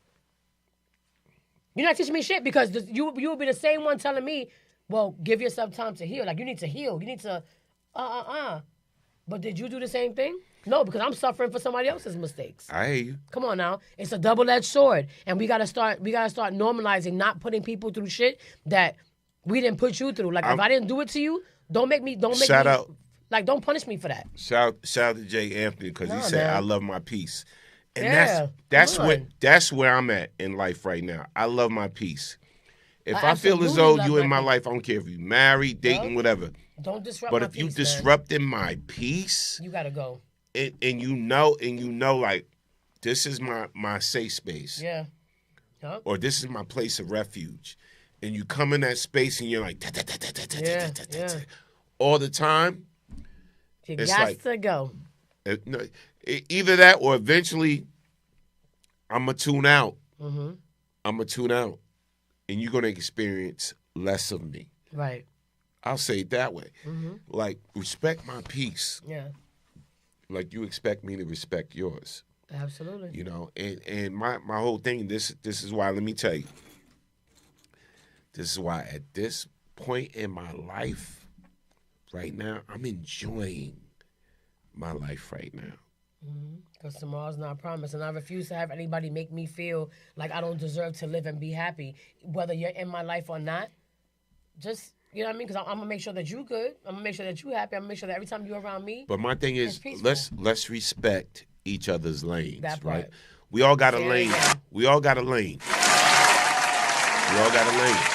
You're not teaching me shit because you will be the same one telling me, well, give yourself time to heal. Like you need to heal. You need to But did you do the same thing? No, because I'm suffering for somebody else's mistakes. I hear you. Come on now. It's a double-edged sword. And we gotta start normalizing not putting people through shit that we didn't put you through. Like if I didn't do it to you, don't punish me for that. Shout out to Jay Anthony because he said, man. I love my peace. And Yeah, that's where I'm at in life right now. I love my peace. If I feel as absolutely though love you in my my life, I don't care if you married, dating, whatever. Don't disrupt But my if you peace, man. disrupting my peace, You gotta go. and you know, like this is my safe space. Yeah. Huh? Or this is my place of refuge. And you come in that space and you're like, all the time. You it's got like, to go. Either that or eventually I'm going to tune out. Mm-hmm. I'm going to tune out. And you're going to experience less of me. Right. I'll say it that way. Mm-hmm. Like, respect my peace. Yeah. Like you expect me to respect yours. Absolutely. You know, and my whole thing, this is why, let me tell you. This is why at this point in my life, right now, I'm enjoying my life right now. Because tomorrow's not promised, and I refuse to have anybody make me feel like I don't deserve to live and be happy, whether you're in my life or not. Just, you know what I mean? Because I'm gonna make sure that you good. I'm gonna make sure that you happy. I'm gonna make sure that every time you're around me. But my thing is, let's respect each other's lanes, That part. right? We all got a Yeah, lane. yeah. We all got a lane. We all got a lane.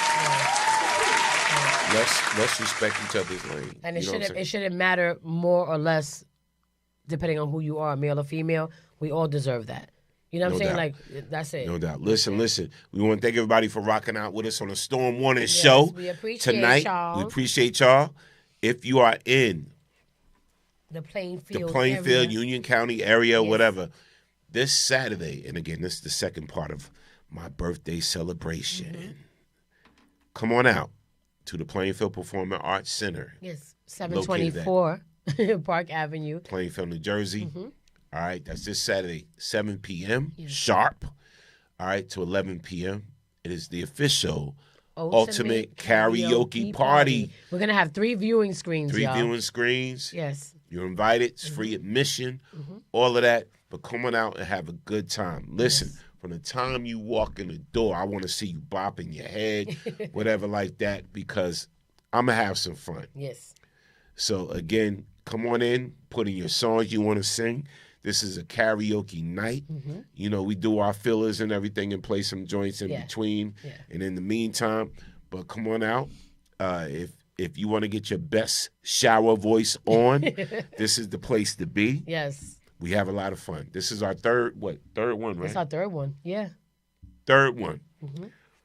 Let's respect each other's lane. And it You know what I'm saying? shouldn't matter more or less, depending on who you are, male or female. We all deserve that. You know what I'm No saying? doubt. Like that's it. No doubt. Listen. We want to thank everybody for rocking out with us on the Storm Warning Show we appreciate tonight. y'all. We appreciate y'all. If you are in The Plainfield Plainfield, area. Union County area, whatever, this Saturday, and again, this is the second part of my birthday celebration. Mm-hmm. Come on out to the Plainfield Performing Arts Center. Yes, Located at 724 Park Avenue. Plainfield, New Jersey. Mm-hmm. All right, that's this Saturday, 7 p.m. sharp. All right, to 11 p.m. It is the official Ultimate Karaoke Party. We're gonna have 3 viewing screens. 3 y'all. viewing screens. Yes. You're invited. It's free admission. All of that. But come on out and have a good time. Listen, from the time you walk in the door, I want to see you bopping your head, whatever like that, because I'm going to have some fun. Yes. So, again, come on in, put in your songs you want to sing. This is a karaoke night. You know, we do our fillers and everything and play some joints in between. Yeah. And in the meantime, but come on out. If you want to get your best shower voice on, this is the place to be. Yes. We have a lot of fun. This is our third one, right? It's our third one. Yeah. Third one.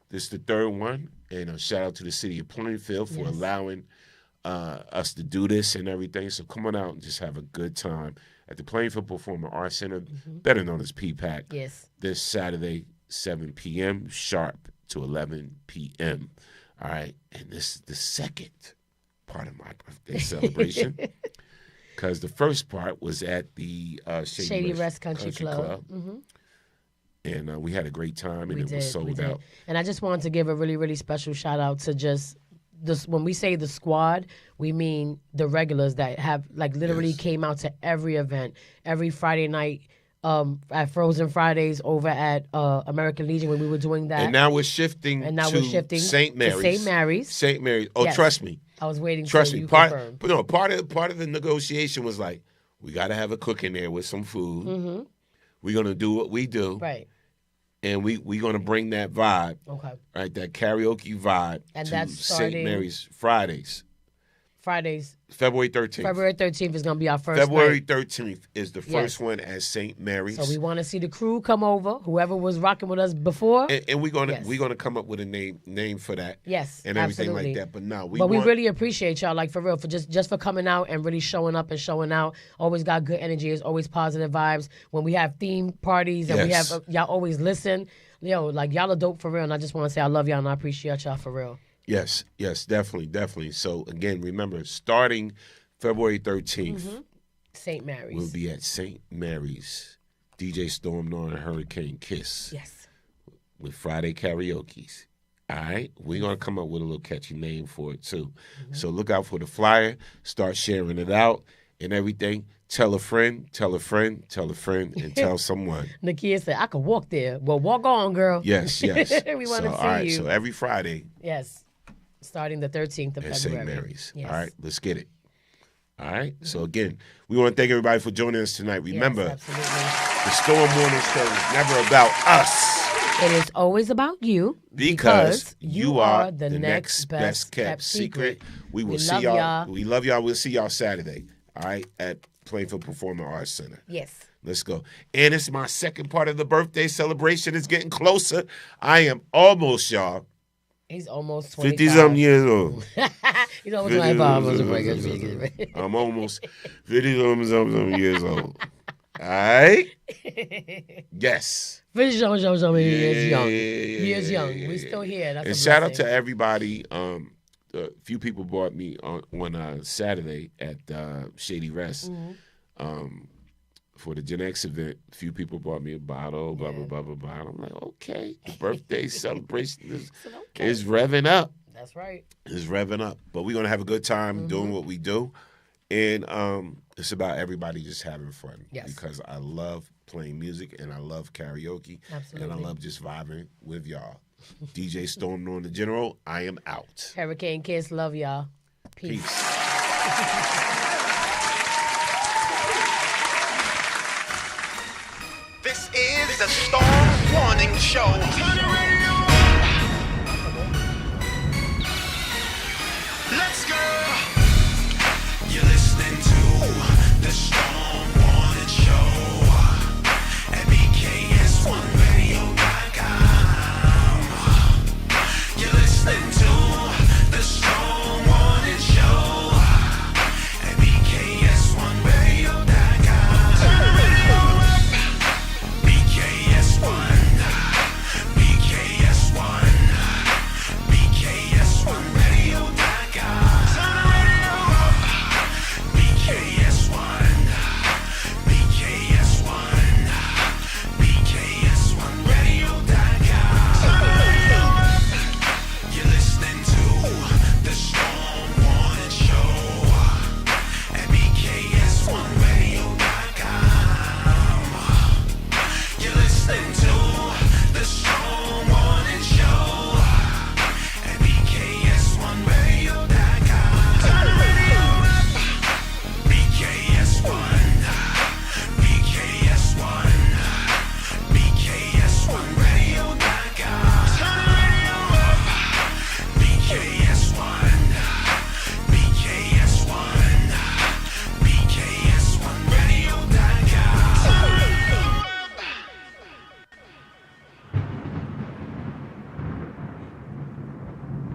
This is the third one. And a shout out to the city of Plainfield for allowing us to do this and everything. So come on out and just have a good time at the Plainfield Performing Arts Center, better known as PPAC. Yes. This Saturday, 7 p.m. sharp to 11 p.m. All right. And this is the second part of my birthday celebration. Because the first part was at the Shady Rest Country Club. And we had a great time, and it was sold out. And I just wanted to give a really, really special shout out to just this. When we say the squad, we mean the regulars that have like literally came out to every event, every Friday night at Frozen Fridays over at American Legion when we were doing that. And now we're shifting to St. Mary's. St. Mary's. St. Mary's. Oh, Yes. Trust me. I was waiting Trust till me. you Part of the negotiation was like, we got to have a cook in there with some food. Mm-hmm. We're going to do what we do. Right. And we're going to bring that vibe, Okay. right, that karaoke vibe And to that's St. starting- Mary's Fridays. February 13th. February 13th is going to be our first February night. 13th is the first one at St. Mary's. So we want to see the crew come over, whoever was rocking with us before. And we're gonna come up with a name for that. Yes, and everything absolutely. like that. But no, we really appreciate y'all, like for real, for just for coming out and really showing up and showing out. Always got good energy. It's always positive vibes. When we have theme parties and we Yes. have y'all always listen. Yo, like y'all are dope for real. And I just want to say I love y'all and I appreciate y'all for real. Yes, definitely. So again, remember, starting February 13th, St. Mary's. we'll be at St. Mary's. DJ Storm Norn and Hurricane Kiss. Yes. With Friday karaoke's. All right, we're gonna come up with a little catchy name for it too. So look out for the flyer. Start sharing it out and everything. Tell a friend, tell a friend, tell a friend, and tell someone. Nakia said, I could walk there. Well, walk on, girl. Yes. We want So, to see all right, you. so every Friday Yes. Starting the 13th of at February. St. Mary's. Yes. All right, let's get it. All right. So again, we want to thank everybody for joining us tonight. Remember, the Storm Morning Show is never about us. It is always about you Because you are the next best kept secret. We will see love y'all. We love y'all. We'll see y'all Saturday. All right, at Plainfield Performing Arts Center. Yes. Let's go. And it's my second part of the birthday celebration. It's getting closer. I am almost, y'all. He's almost 25. 50-something years old. He's almost 25. I'm almost 50-something years old. All right? Yes. He is young. He is young. We still here. That's And a shout out blessing. to everybody. A few people brought me on Saturday at Shady Rest for the Gen X event. A few people brought me a bottle, blah, blah, blah, blah, blah. I'm like, okay, the birthday celebration is revving up. That's right. It's revving up. But we're going to have a good time doing what we do. And it's about everybody just having fun. Yes. Because I love playing music and I love karaoke. Absolutely. And I love just vibing with y'all. DJ Storm Norn the General, I am out. Hurricane Kiss, love y'all. Peace. This is the Storm Warning Show. Turn it